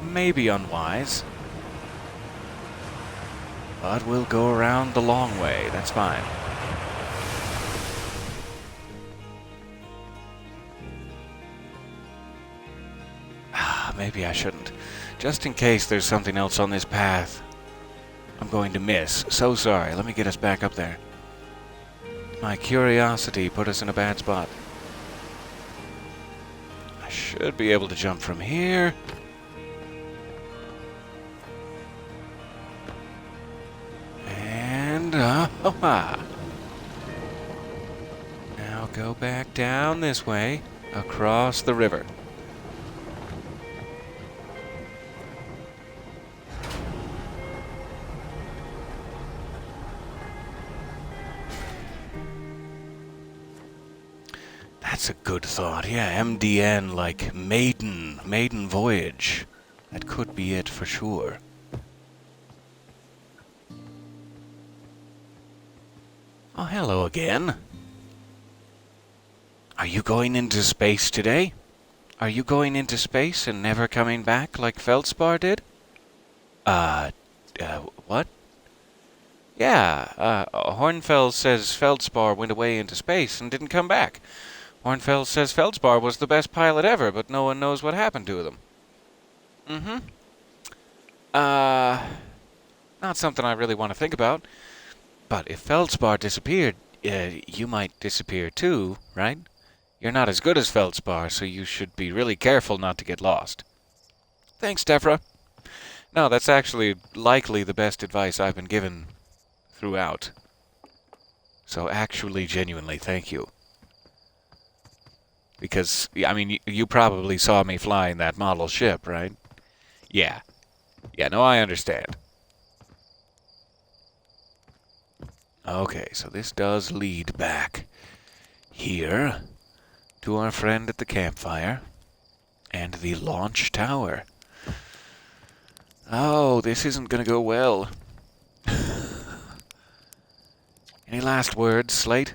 Maybe unwise. But we'll go around the long way, that's fine. Maybe I shouldn't. Just in case there's something else on this path I'm going to miss. So sorry, let me get us back up there. My curiosity put us in a bad spot. I should be able to jump from here. And, now go back down this way, across the river. That's a good thought. Yeah, MDN, like maiden voyage. That could be it for sure. Oh, hello again. you going into space today? Are you going into space and never coming back like Feldspar did? Uh, what? Yeah, Hornfels says Feldspar went away into space and didn't come back. Hornfels says Feldspar was the best pilot ever, but no one knows what happened to them. Mm-hmm. Not something I really want to think about. But if Feldspar disappeared, you might disappear too, right? You're not as good as Feldspar, so you should be really careful not to get lost. Thanks, Tephra. No, that's actually likely the best advice I've been given throughout. So actually, genuinely, thank you. Because, I mean, you probably saw me flying that model ship, right? Yeah. Yeah, no, I understand. Okay, so this does lead back here to our friend at the campfire and the launch tower. Oh, this isn't going to go well. Any last words, Slate?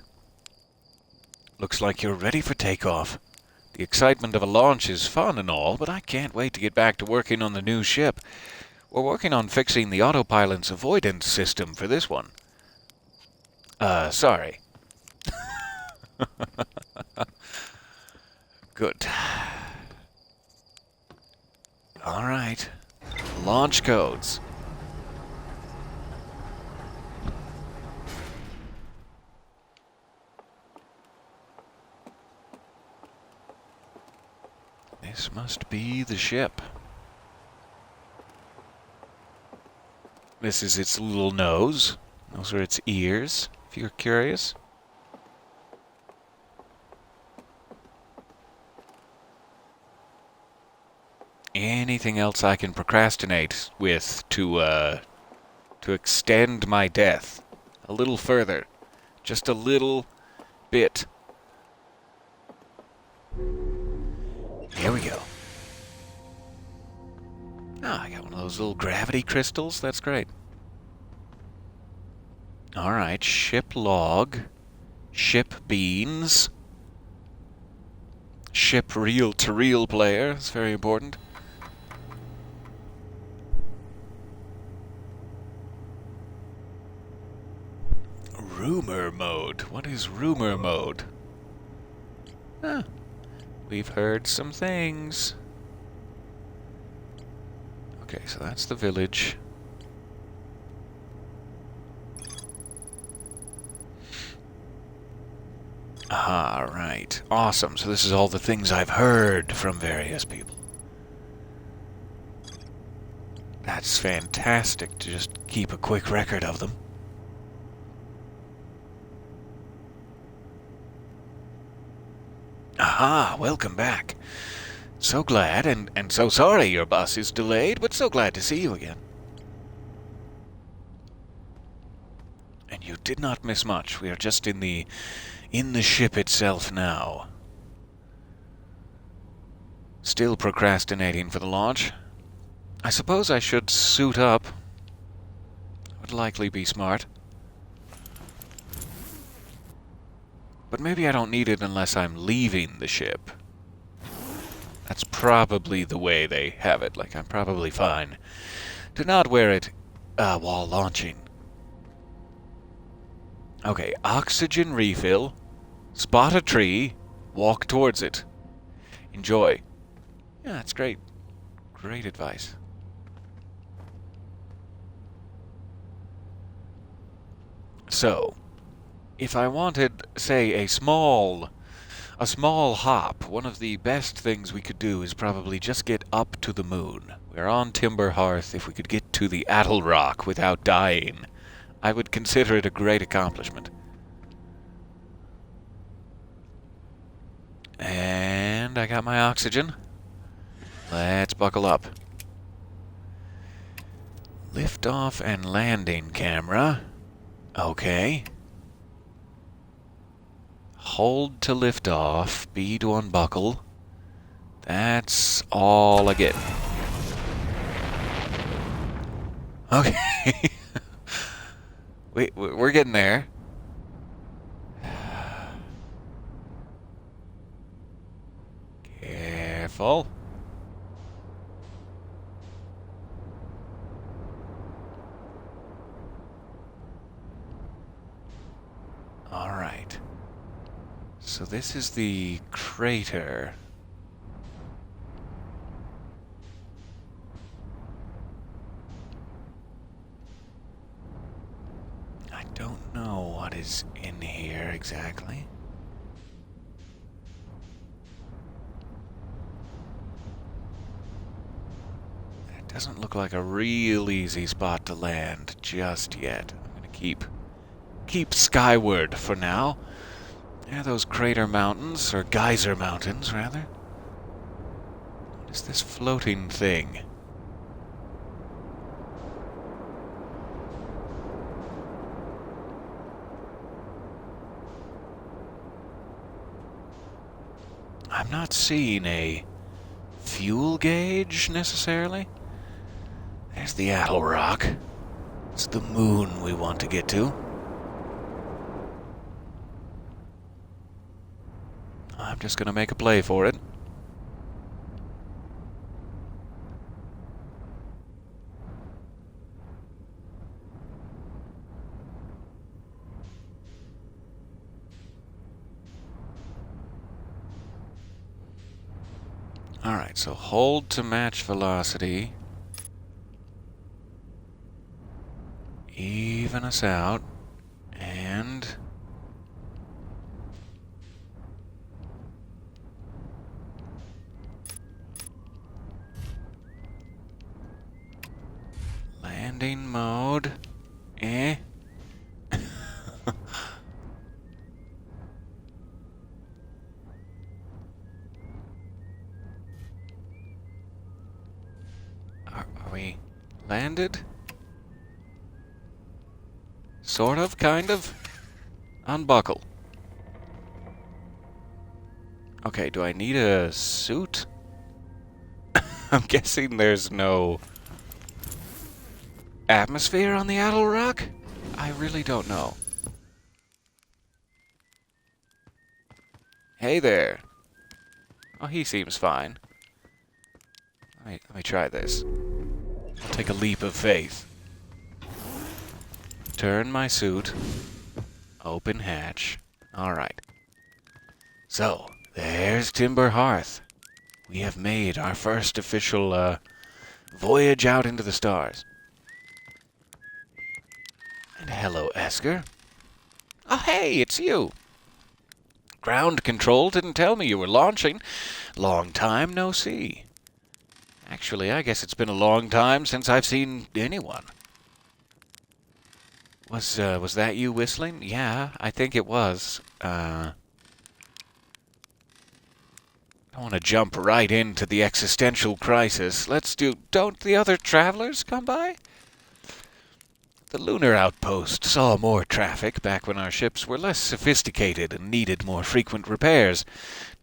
Looks like you're ready for takeoff. The excitement of a launch is fun and all, but I can't wait to get back to working on the new ship. We're working on fixing the autopilot's avoidance system for this one. Sorry. Good. All right. Launch codes. This must be the ship. This is its little nose. Those are its ears, if you're curious. Anything else I can procrastinate with to extend my death a little further. Just a little bit. Here we go. Ah, I got one of those little gravity crystals. That's great. Alright, ship log. Ship beans. Ship reel-to-reel player. It's very important. Rumor mode. What is rumor mode? Huh. We've heard some things. Okay, so that's the village. Ah, right. Awesome. So this is all the things I've heard from various people. That's fantastic to just keep a quick record of them. Aha, welcome back. So glad and so sorry your bus is delayed, but so glad to see you again. And you did not miss much. We are just in the ship itself now. Still procrastinating for the launch. I suppose I should suit up. Would likely be smart. But maybe I don't need it unless I'm leaving the ship. That's probably the way they have it. Like, I'm probably fine to not wear it while launching. Okay, oxygen refill. Spot a tree. Walk towards it. Enjoy. Yeah, that's great. Great advice. So, if I wanted, say, a small hop, one of the best things we could do is probably just get up to the moon. We're on Timber Hearth. If we could get to the Addle Rock without dying, I would consider it a great accomplishment. And I got my oxygen. Let's buckle up. Liftoff and landing camera. Okay. Hold to lift off, B to unbuckle. That's all I get. Okay. We're getting there. Careful. Alright. So this is the crater. I don't know what is in here exactly. It doesn't look like a real easy spot to land just yet. I'm gonna keep skyward for now. Yeah, those crater mountains, or geyser mountains, rather. What is this floating thing? I'm not seeing a fuel gauge, necessarily. There's the Addle Rock. It's the moon we want to get to. I'm just gonna make a play for it. Alright, so hold to match velocity. Even us out. And... landing mode. Eh? Are we landed? Sort of, kind of. Unbuckle. Okay, do I need a suit? I'm guessing there's no atmosphere on the Addle Rock? I really don't know. Hey there. Oh, he seems fine. Let me try this. I'll take a leap of faith. Turn my suit. Open hatch. Alright. So, there's Timber Hearth. We have made our first official, voyage out into the stars. And hello, Esker. Oh, hey, it's you. Ground control didn't tell me you were launching. Long time no see. Actually, I guess it's been a long time since I've seen anyone. Was that you whistling? Yeah, I think it was. I don't want to jump right into the existential crisis. Don't the other travelers come by? The lunar outpost saw more traffic back when our ships were less sophisticated and needed more frequent repairs.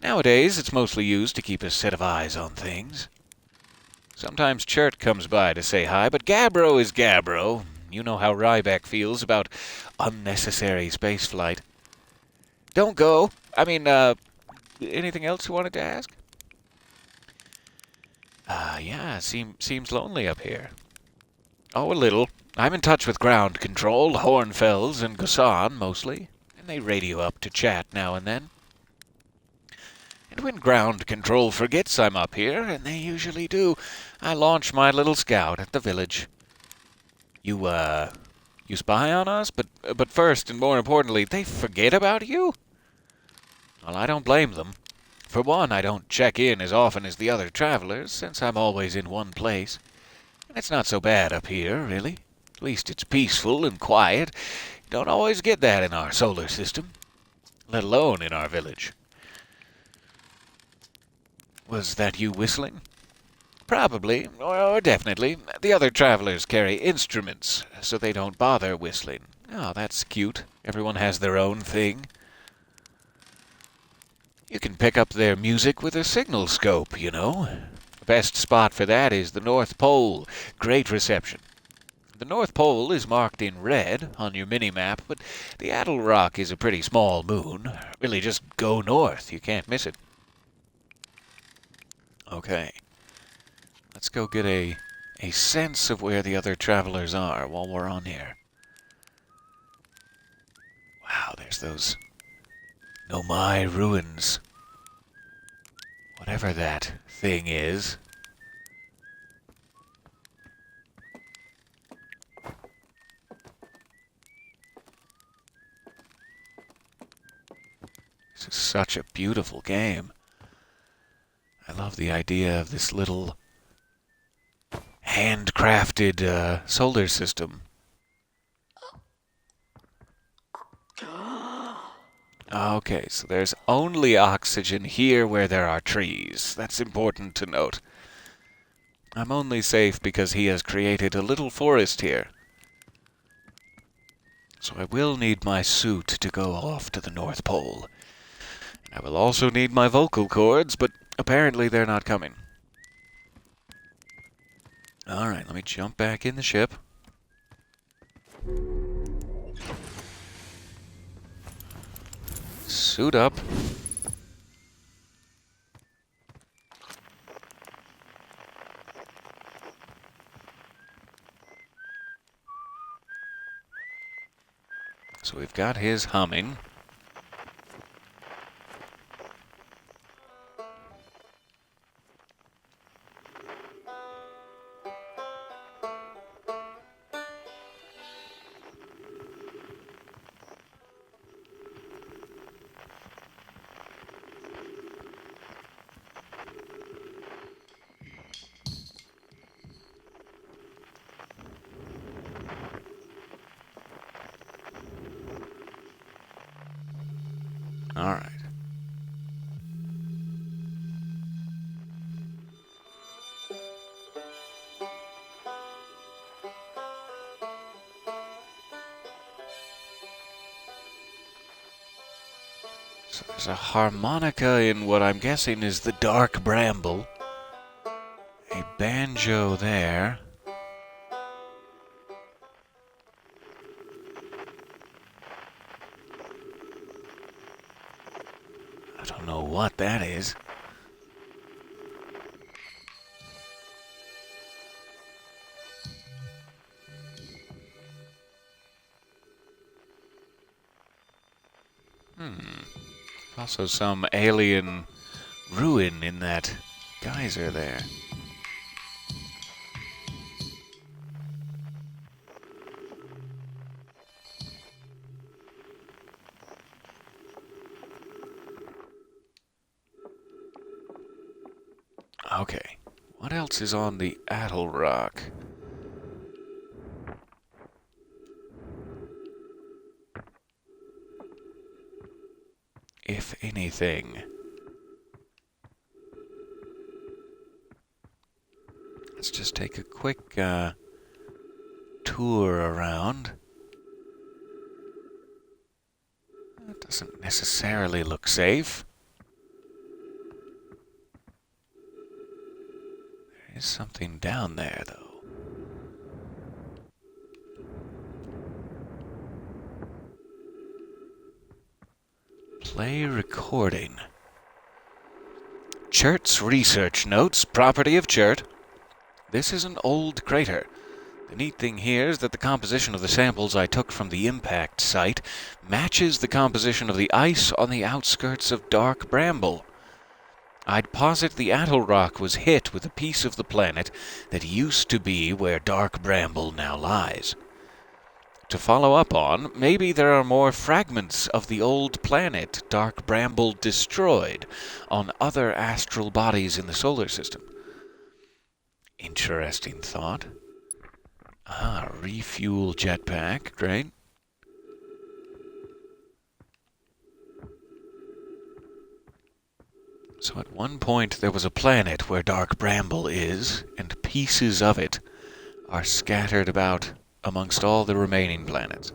Nowadays, it's mostly used to keep a set of eyes on things. Sometimes Chert comes by to say hi, but Gabbro is Gabbro. You know how Ryback feels about unnecessary spaceflight. Don't go. I mean, anything else you wanted to ask? Yeah, seems lonely up here. Oh, a little. I'm in touch with ground control, Hornfels and Gusan, mostly, and they radio up to chat now and then. And when ground control forgets I'm up here, and they usually do, I launch my little scout at the village. You spy on us? But first, and more importantly, they forget about you? Well, I don't blame them. For one, I don't check in as often as the other travelers, since I'm always in one place. And it's not so bad up here, really. At least it's peaceful and quiet. You don't always get that in our solar system, let alone in our village. Was that you whistling? Probably, or definitely. The other travelers carry instruments, so they don't bother whistling. Oh, that's cute. Everyone has their own thing. You can pick up their music with a signal scope, you know. The best spot for that is the North Pole. Great reception. The North Pole is marked in red on your mini-map, but the Addle Rock is a pretty small moon. Really, just go north. You can't miss it. Okay. Let's go get a sense of where the other travelers are while we're on here. Wow, there's those Nomai ruins. Whatever that thing is. This is such a beautiful game. I love the idea of this little handcrafted solar system. Okay, so there's only oxygen here where there are trees. That's important to note. I'm only safe because he has created a little forest here. So I will need my suit to go off to the North Pole. And I will also need my vocal cords, but apparently they're not coming. Alright, let me jump back in the ship. Suit up. So we've got his humming. All right. So there's a harmonica in what I'm guessing is the dark bramble. A banjo there. I don't know what that is. Also some alien ruin in that geyser there. Okay, what else is on the Attle Rock? If anything. Let's just take a quick tour around. That doesn't necessarily look safe. There is something down there, though. Play recording. Chert's research notes, property of Chert. This is an old crater. The neat thing here is that the composition of the samples I took from the impact site matches the composition of the ice on the outskirts of Dark Bramble. I'd posit the Attle Rock was hit with a piece of the planet that used to be where Dark Bramble now lies. To follow up on, maybe there are more fragments of the old planet Dark Bramble destroyed on other astral bodies in the solar system. Interesting thought. Ah, refuel jetpack, great. So at one point there was a planet where Dark Bramble is, and pieces of it are scattered about amongst all the remaining planets.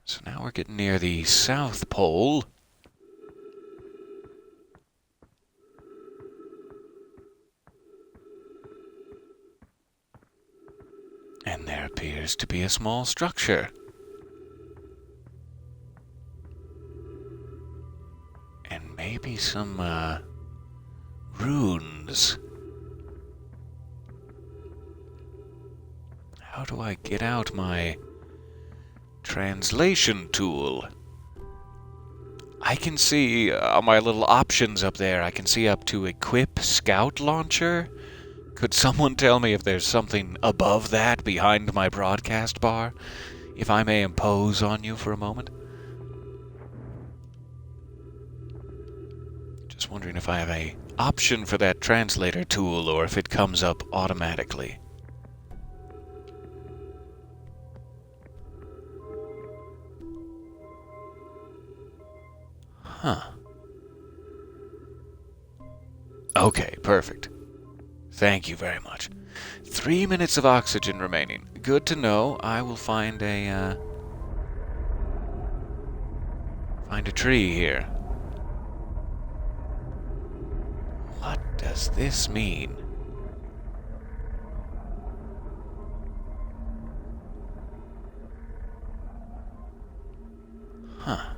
So now we're getting near the South Pole. And there appears to be a small structure. And maybe some, runes. How do I get out my translation tool? I can see on my little options up there, I can see up to equip scout launcher. Could someone tell me if there's something above that behind my broadcast bar? If I may impose on you for a moment? Just wondering if I have a option for that translator tool or if it comes up automatically. Huh. Okay, perfect. Thank you very much. 3 minutes of oxygen remaining. Good to know. I will find a tree here. What does this mean? Huh.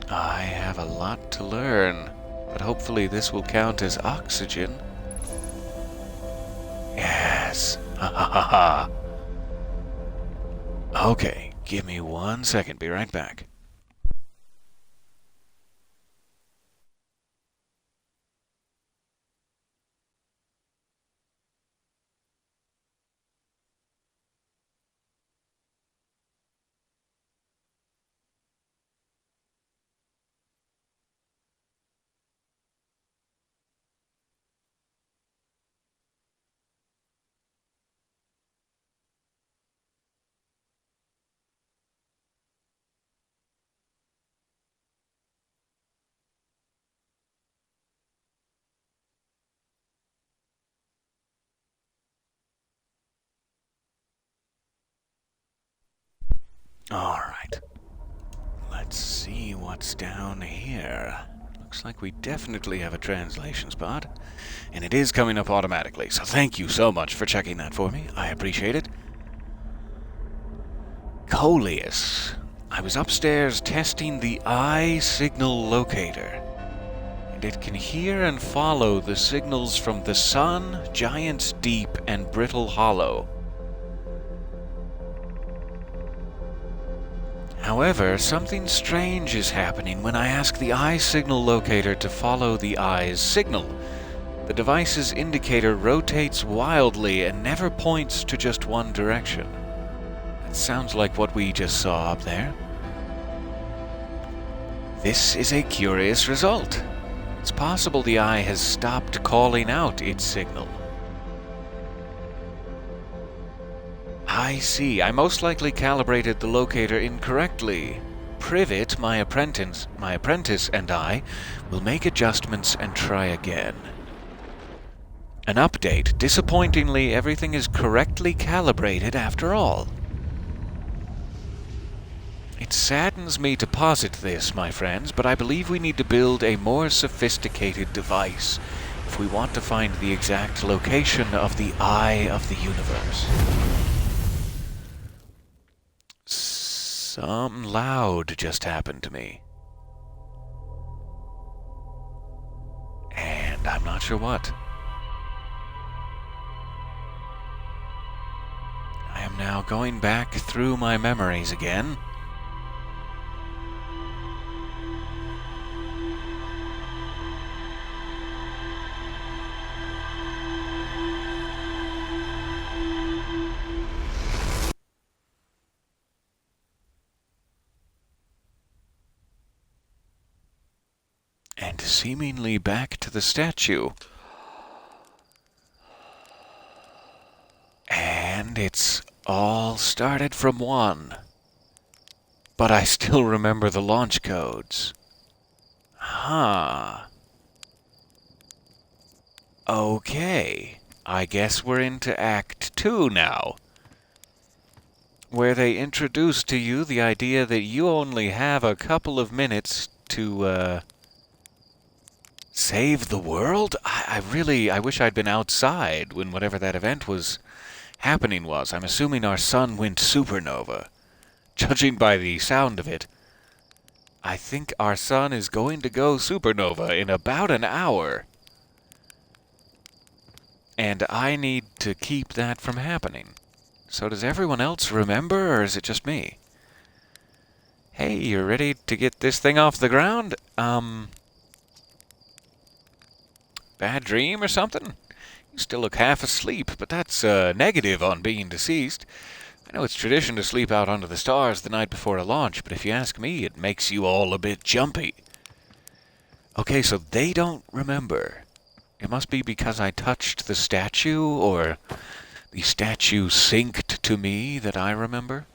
I have a lot to learn, but hopefully this will count as oxygen. Yes. Ha ha ha ha. Okay, give me 1 second. Be right back. Alright. Let's see what's down here. Looks like we definitely have a translation spot. And it is coming up automatically, so thank you so much for checking that for me. I appreciate it. Coleus. I was upstairs testing the eye signal locator. And it can hear and follow the signals from the sun, Giant's Deep, and Brittle Hollow. However, something strange is happening when I ask the eye signal locator to follow the eye's signal. The device's indicator rotates wildly and never points to just one direction. That sounds like what we just saw up there. This is a curious result. It's possible the eye has stopped calling out its signal. I see. I most likely calibrated the locator incorrectly. Privet, my apprentice, and I will make adjustments and try again. An update. Disappointingly, everything is correctly calibrated after all. It saddens me to posit this, my friends, but I believe we need to build a more sophisticated device if we want to find the exact location of the Eye of the Universe. Something loud just happened to me. And I'm not sure what. I am now going back through my memories again. And seemingly back to the statue. And it's all started from 1. But I still remember the launch codes. Huh. Okay. I guess we're into Act 2 now. Where they introduce to you the idea that you only have a couple of minutes to, Save the world? I wish I'd been outside when whatever that event was happening was. I'm assuming our sun went supernova. Judging by the sound of it, I think our sun is going to go supernova in about an hour. And I need to keep that from happening. So does everyone else remember, or is it just me? Hey, you ready to get this thing off the ground? Bad dream or something? You still look half asleep, but that's negative on being deceased. I know it's tradition to sleep out under the stars the night before a launch, but if you ask me, it makes you all a bit jumpy. Okay, so they don't remember. It must be because I touched the statue, or the statue synced to me that I remember.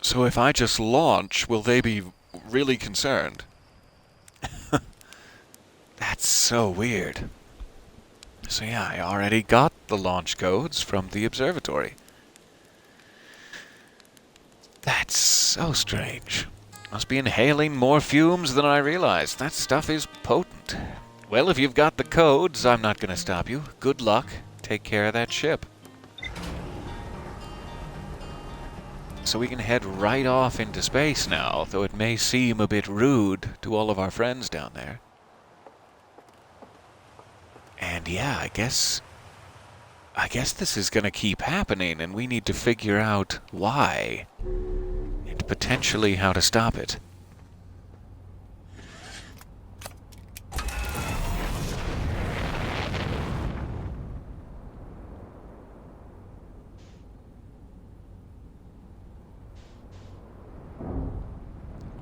So if I just launch, will they be really concerned? That's so weird. So yeah, I already got the launch codes from the observatory. That's so strange. Must be inhaling more fumes than I realized. That stuff is potent. Well, if you've got the codes, I'm not going to stop you. Good luck. Take care of that ship. So we can head right off into space now, though it may seem a bit rude to all of our friends down there. And yeah, I guess this is going to keep happening, and we need to figure out why, and potentially how to stop it.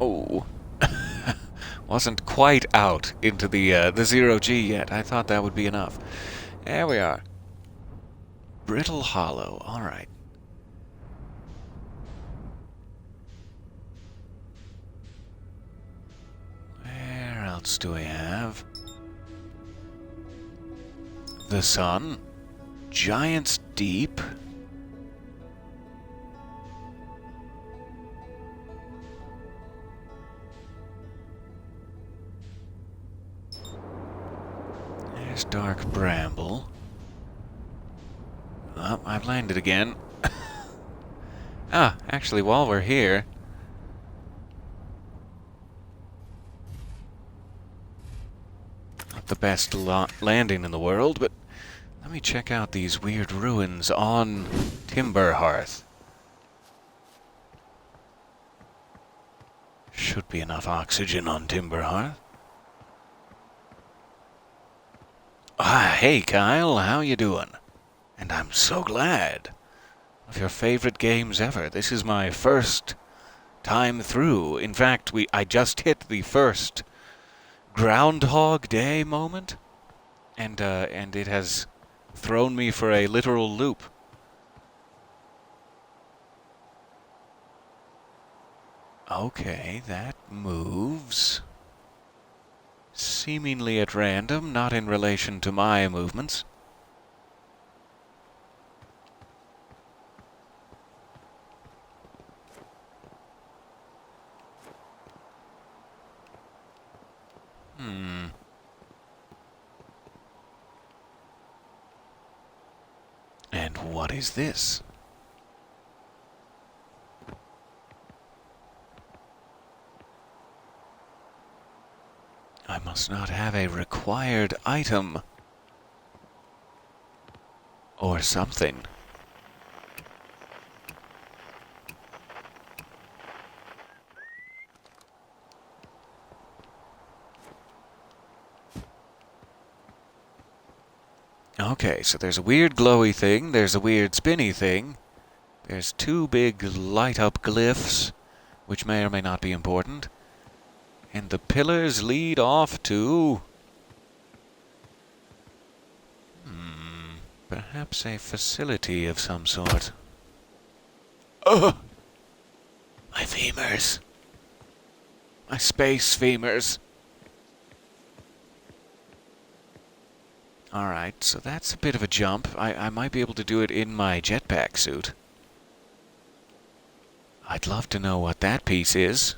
Oh. Wasn't quite out into the zero-G yet. I thought that would be enough. There we are. Brittle Hollow. All right. Where else do we have? The Sun. Giant's Deep. There's Dark Bramble. Oh, I've landed again. Actually, while we're here... Not the best landing in the world, but let me check out these weird ruins on Timber Hearth. Should be enough oxygen on Timber Hearth. Hey Kyle, how you doing? And I'm so glad. One of your favorite games ever. This is my first time through. In fact, I just hit the first Groundhog Day moment, and it has thrown me for a literal loop. Okay, that moves. Seemingly at random, not in relation to my movements. And what is this? I must not have a required item. Or something. Okay, so there's a weird glowy thing, there's a weird spinny thing, there's two big light-up glyphs, which may or may not be important, and the pillars lead off to... perhaps a facility of some sort. Oh! My femurs. My space femurs. Alright, so that's a bit of a jump. I might be able to do it in my jetpack suit. I'd love to know what that piece is.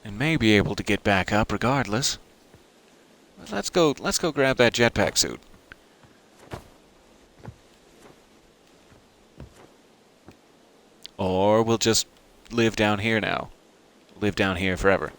and may be able to get back up regardless. But let's go grab that jetpack suit. Or we'll just live down here now. Live down here forever.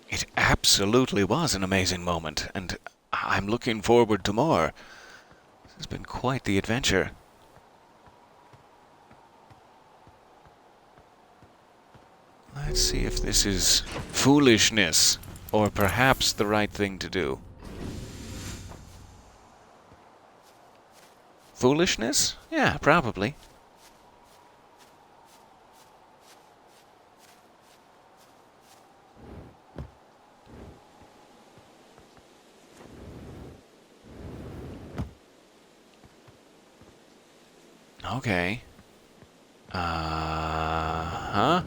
It absolutely was an amazing moment, and I'm looking forward to more. This has been quite the adventure. Let's see if this is foolishness, or perhaps the right thing to do. Foolishness? Yeah, probably. Okay. Huh?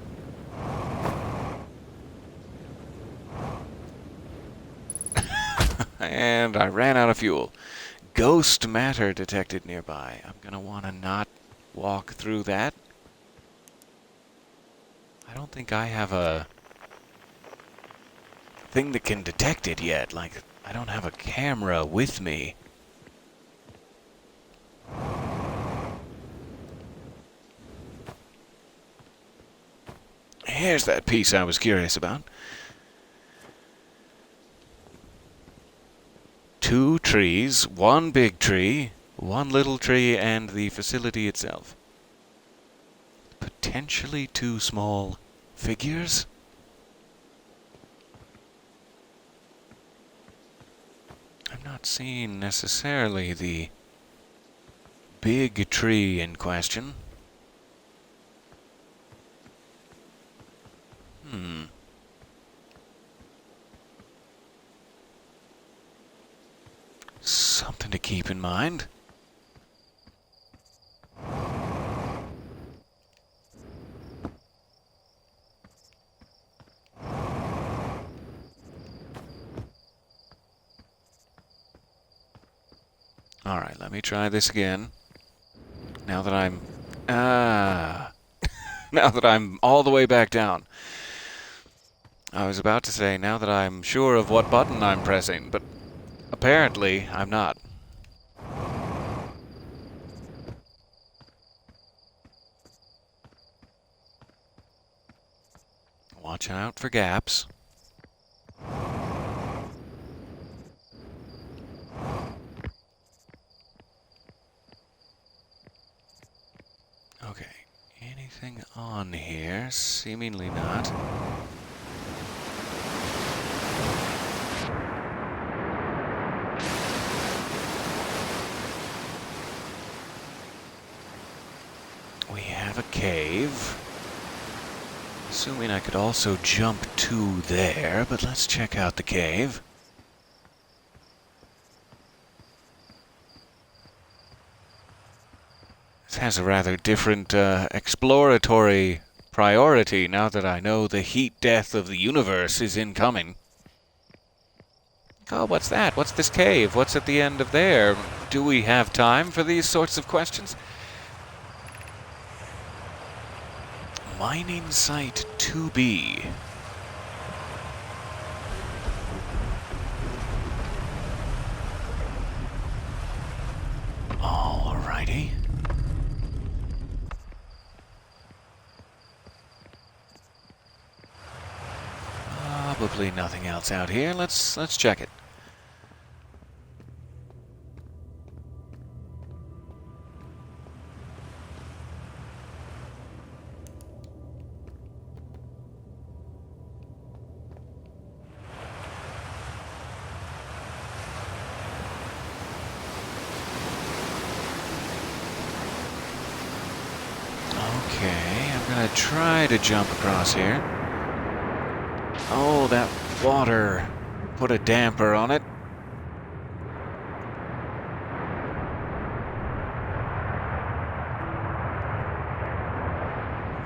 And I ran out of fuel. Ghost matter detected nearby. I'm gonna want to not walk through that. I don't think I have a thing that can detect it yet. Like, I don't have a camera with me. Here's that piece I was curious about. 2 trees, 1 big tree, 1 little tree, and the facility itself. Potentially 2 small figures? I'm not seeing necessarily the big tree in question. Something to keep in mind. Alright, let me try this again. Now that I'm... now that I'm all the way back down. I was about to say, now that I'm sure of what button I'm pressing, but apparently I'm not. Watch out for gaps. Okay, anything on here? Seemingly not. We have a cave. Assuming I could also jump to there, but let's check out the cave. This has a rather different exploratory priority now that I know the heat death of the universe is incoming. Oh, what's that? What's this cave? What's at the end of there? Do we have time for these sorts of questions? Mining site 2B. Alrighty. Probably nothing else out here. Let's check it. Okay, I'm gonna try to jump across here. Oh, that water put a damper on it.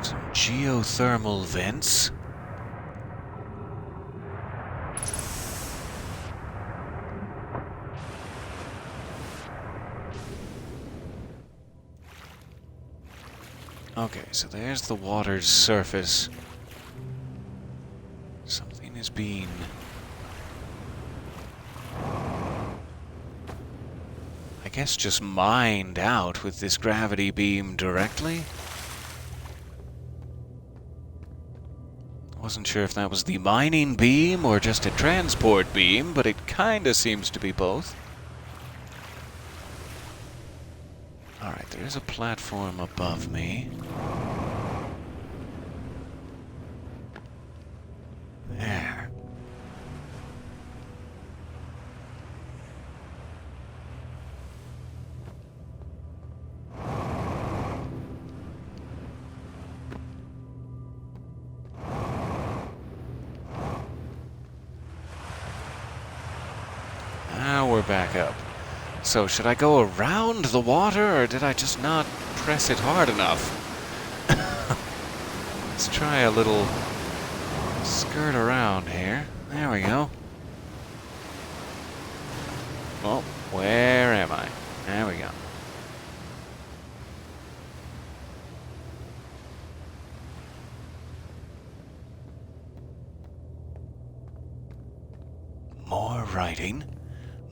Some geothermal vents. Okay, so there's the water's surface. Something is being... I guess just mined out with this gravity beam directly. Wasn't sure if that was the mining beam or just a transport beam, but it kinda seems to be both. Alright, there is a platform above me. There. Now we're back up. So, should I go around the water, or did I just not press it hard enough? Let's try a little skirt around here. There we go. Oh, where am I? There we go. More writing.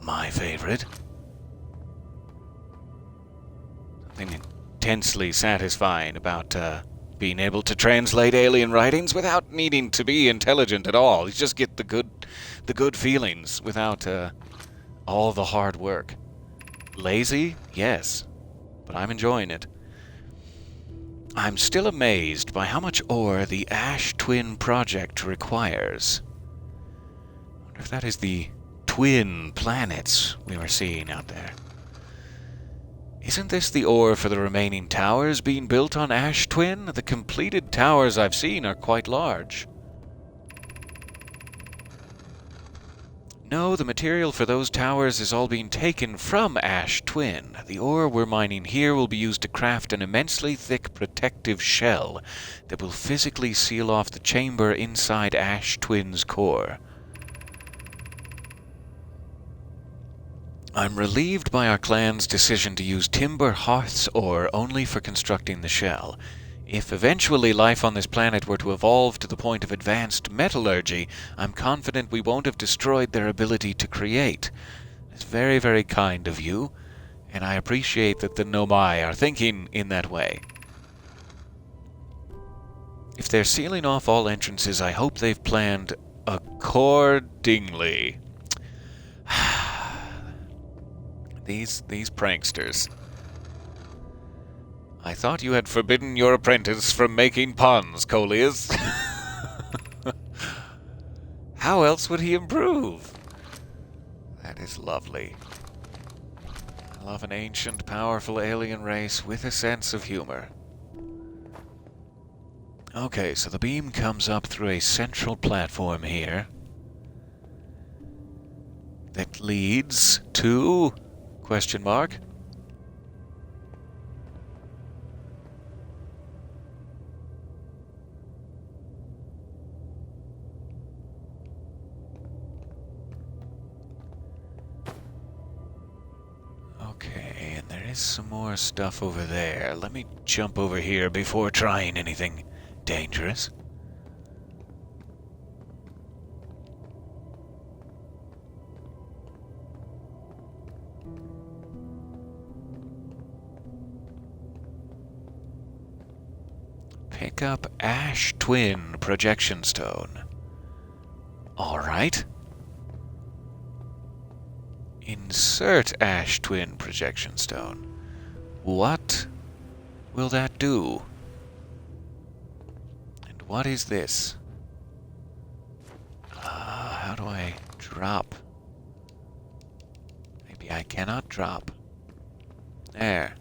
My favorite. Something intensely satisfying about being able to translate alien writings without needing to be intelligent at all. You just get the good feelings without all the hard work. Lazy? Yes, but I'm enjoying it. I'm still amazed by how much ore the Ash Twin project requires. I wonder if that is the twin planets we were seeing out there. Isn't this the ore for the remaining towers being built on Ash Twin? The completed towers I've seen are quite large. No, the material for those towers is all being taken from Ash Twin. The ore we're mining here will be used to craft an immensely thick protective shell that will physically seal off the chamber inside Ash Twin's core. I'm relieved by our clan's decision to use Timber Hearth's ore only for constructing the shell. If eventually life on this planet were to evolve to the point of advanced metallurgy, I'm confident we won't have destroyed their ability to create. It's very, very kind of you, and I appreciate that the Nomai are thinking in that way. If they're sealing off all entrances, I hope they've planned accordingly. These pranksters. I thought you had forbidden your apprentice from making puns, Coleus. How else would he improve? That is lovely. I love an ancient, powerful alien race with a sense of humor. Okay, so the beam comes up through a central platform here that leads to... question mark? Okay, and there is some more stuff over there. Let me jump over here before trying anything dangerous. Pick up Ash Twin Projection Stone. Alright. Insert Ash Twin Projection Stone. What will that do? And what is this? How do I drop? Maybe I cannot drop. There.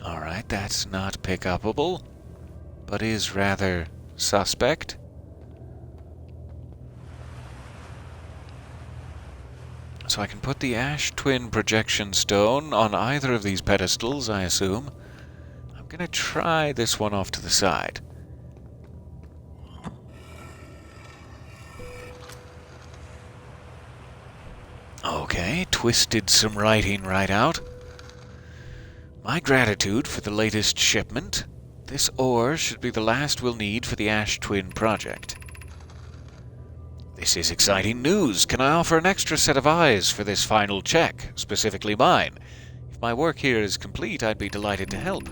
Alright, that's not pick-upable, but is rather suspect. So I can put the Ash Twin projection stone on either of these pedestals, I assume. I'm gonna try this one off to the side. Okay, twisted some writing right out. My gratitude for the latest shipment. This ore should be the last we'll need for the Ash Twin project. This is exciting news. Can I offer an extra set of eyes for this final check, specifically mine? If my work here is complete, I'd be delighted to help.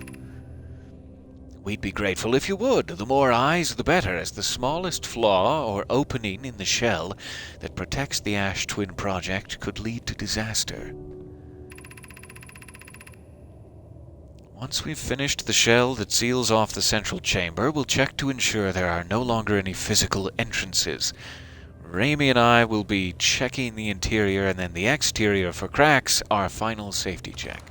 We'd be grateful if you would. The more eyes, the better, as the smallest flaw or opening in the shell that protects the Ash Twin project could lead to disaster. Once we've finished the shell that seals off the central chamber, we'll check to ensure there are no longer any physical entrances. Raimi and I will be checking the interior and then the exterior for cracks, our final safety check.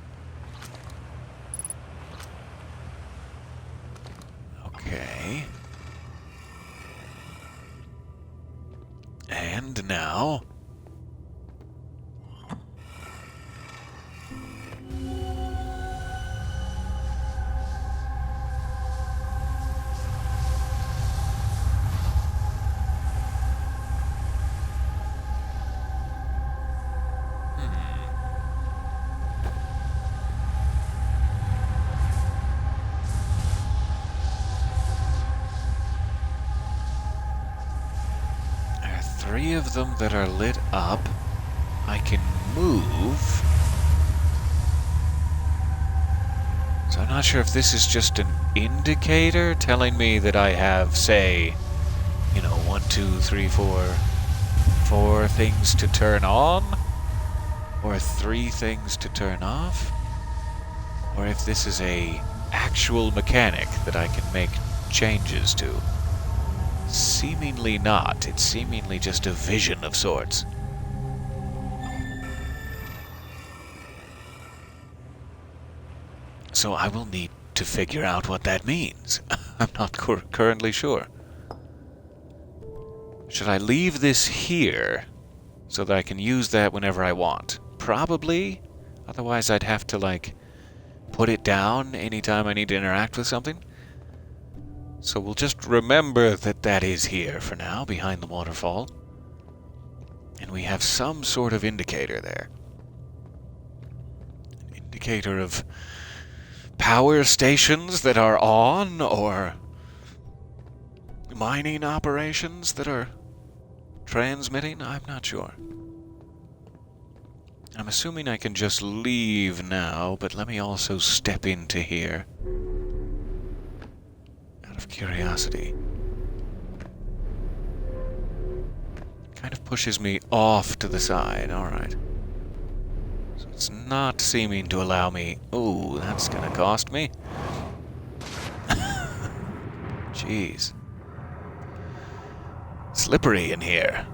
Okay. And now... Three of them that are lit up. I can move. So I'm not sure if this is just an indicator telling me that I have, say, 1, 2, 3, 4 things to turn on, or 3 things to turn off, or if this is a actual mechanic that I can make changes to. Seemingly not. It's seemingly just a vision of sorts. So I will need to figure out what that means. I'm not currently sure. Should I leave this here so that I can use that whenever I want? Probably. Otherwise I'd have to, put it down anytime I need to interact with something. So we'll just remember that that is here for now, behind the waterfall. And we have some sort of indicator there. An indicator of power stations that are on, or mining operations that are transmitting? I'm not sure. I'm assuming I can just leave now, but let me also step into here. Of curiosity. Kind of pushes me off to the side, alright. So it's not seeming to allow me... Ooh, that's gonna cost me. Jeez. Slippery in here.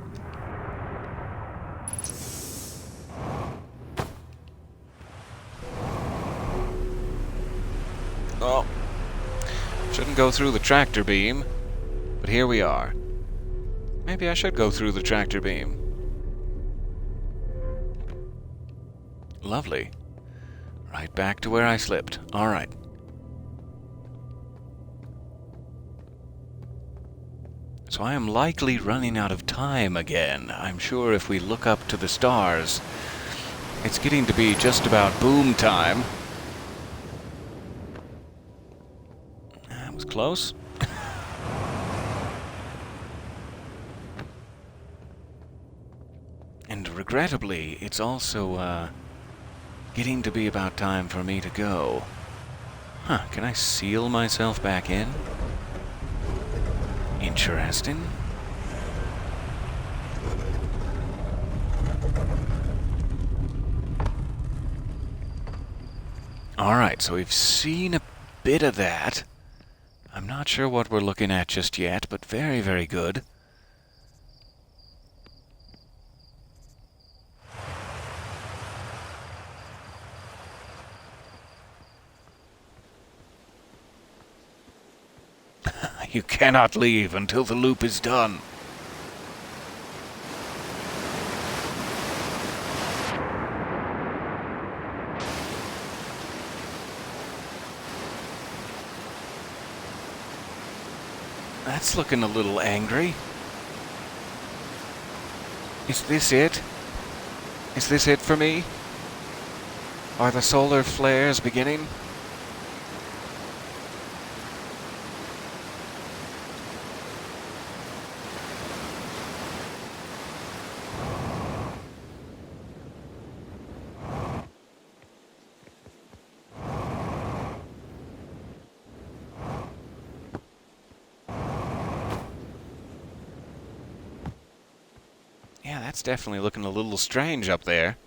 Oh. Shouldn't go through the tractor beam, but here we are. Maybe I should go through the tractor beam. Lovely. Right back to where I slipped. Alright. So I am likely running out of time again. I'm sure if we look up to the stars, it's getting to be just about boom time. Was close. And regrettably, it's also getting to be about time for me to go. Huh, can I seal myself back in? Interesting. Alright, so we've seen a bit of that. I'm not sure what we're looking at just yet, but very, very good. You cannot leave until the loop is done. That's looking a little angry. Is this it? Is this it for me? Are the solar flares beginning? Yeah, that's definitely looking a little strange up there.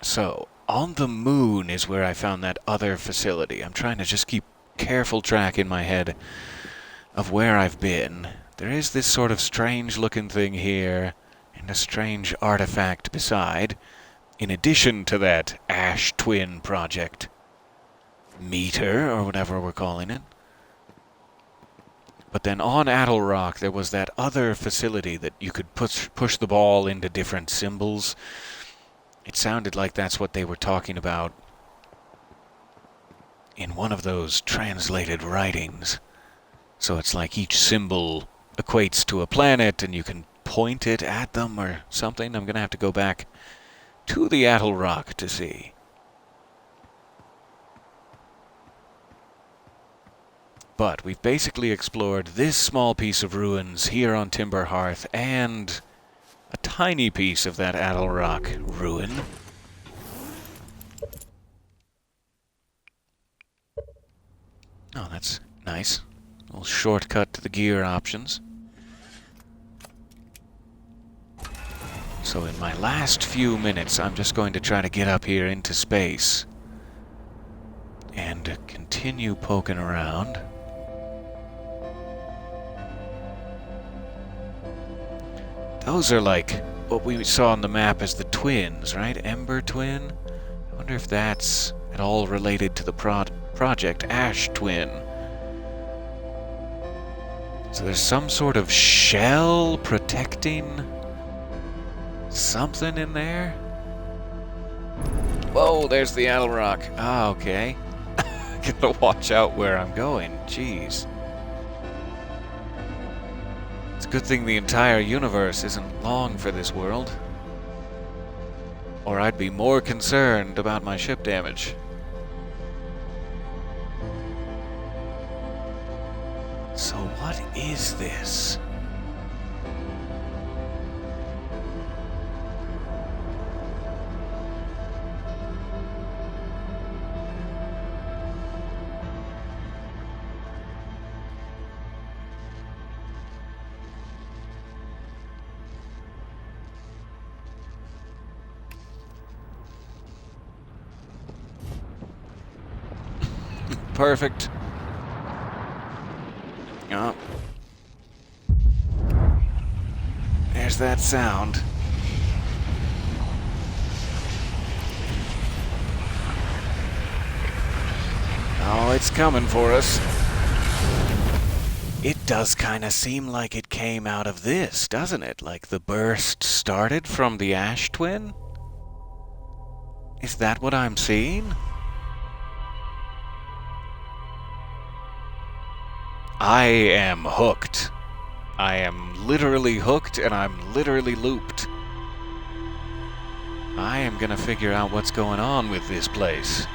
So, on the moon is where I found that other facility. I'm trying to just keep careful track in my head of where I've been. There is this sort of strange-looking thing here, and a strange artifact beside, in addition to that Ash Twin project meter, or whatever we're calling it. But then on Addle Rock, there was that other facility that you could push the ball into different symbols. It sounded like that's what they were talking about in one of those translated writings. So it's like each symbol equates to a planet, and you can point it at them or something. I'm going to have to go back to the Addle Rock to see. But we've basically explored this small piece of ruins here on Timber Hearth and a tiny piece of that Addle Rock ruin. Oh, that's nice. A little shortcut to the gear options. So in my last few minutes, I'm just going to try to get up here into space and continue poking around. Those are like what we saw on the map as the twins, right? Ember Twin? I wonder if that's at all related to the Project Ash Twin. So there's some sort of shell protecting something in there? Whoa, there's the Addle Rock. Ah, okay. Gotta watch out where I'm going. Jeez. It's a good thing the entire universe isn't long for this world. Or I'd be more concerned about my ship damage. So what is this? Perfect. Oh. There's that sound. Oh, it's coming for us. It does kind of seem like it came out of this, doesn't it? Like the burst started from the Ash Twin? Is that what I'm seeing? I am hooked. I am literally hooked, and I'm literally looped. I am gonna figure out what's going on with this place.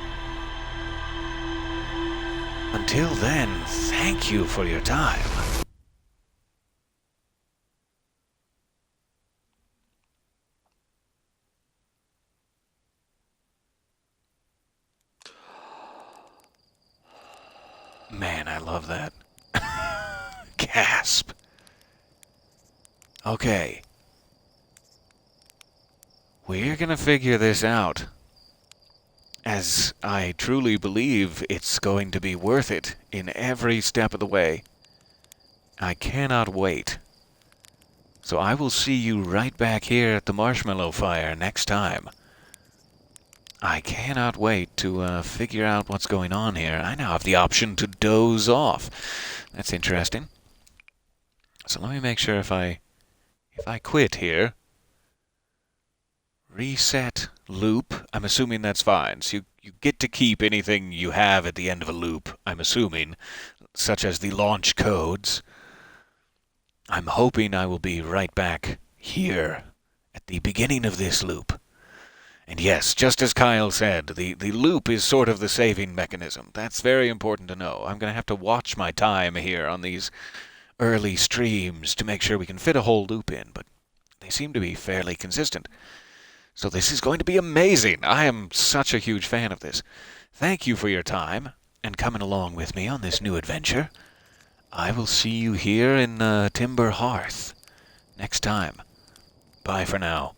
Until then, thank you for your time. Man, I love that. Gasp. Okay. We're gonna figure this out. As I truly believe it's going to be worth it in every step of the way. I cannot wait. So I will see you right back here at the marshmallow fire next time. I cannot wait to figure out what's going on here. I now have the option to doze off. That's interesting. So let me make sure if I quit here, reset loop. I'm assuming that's fine. So you get to keep anything you have at the end of a loop, I'm assuming, such as the launch codes. I'm hoping I will be right back here at the beginning of this loop. And yes, just as Kyle said, the loop is sort of the saving mechanism. That's very important to know. I'm going to have to watch my time here on these early streams to make sure we can fit a whole loop in, but they seem to be fairly consistent. So this is going to be amazing. I am such a huge fan of this. Thank you for your time and coming along with me on this new adventure. I will see you here in Timber Hearth next time. Bye for now.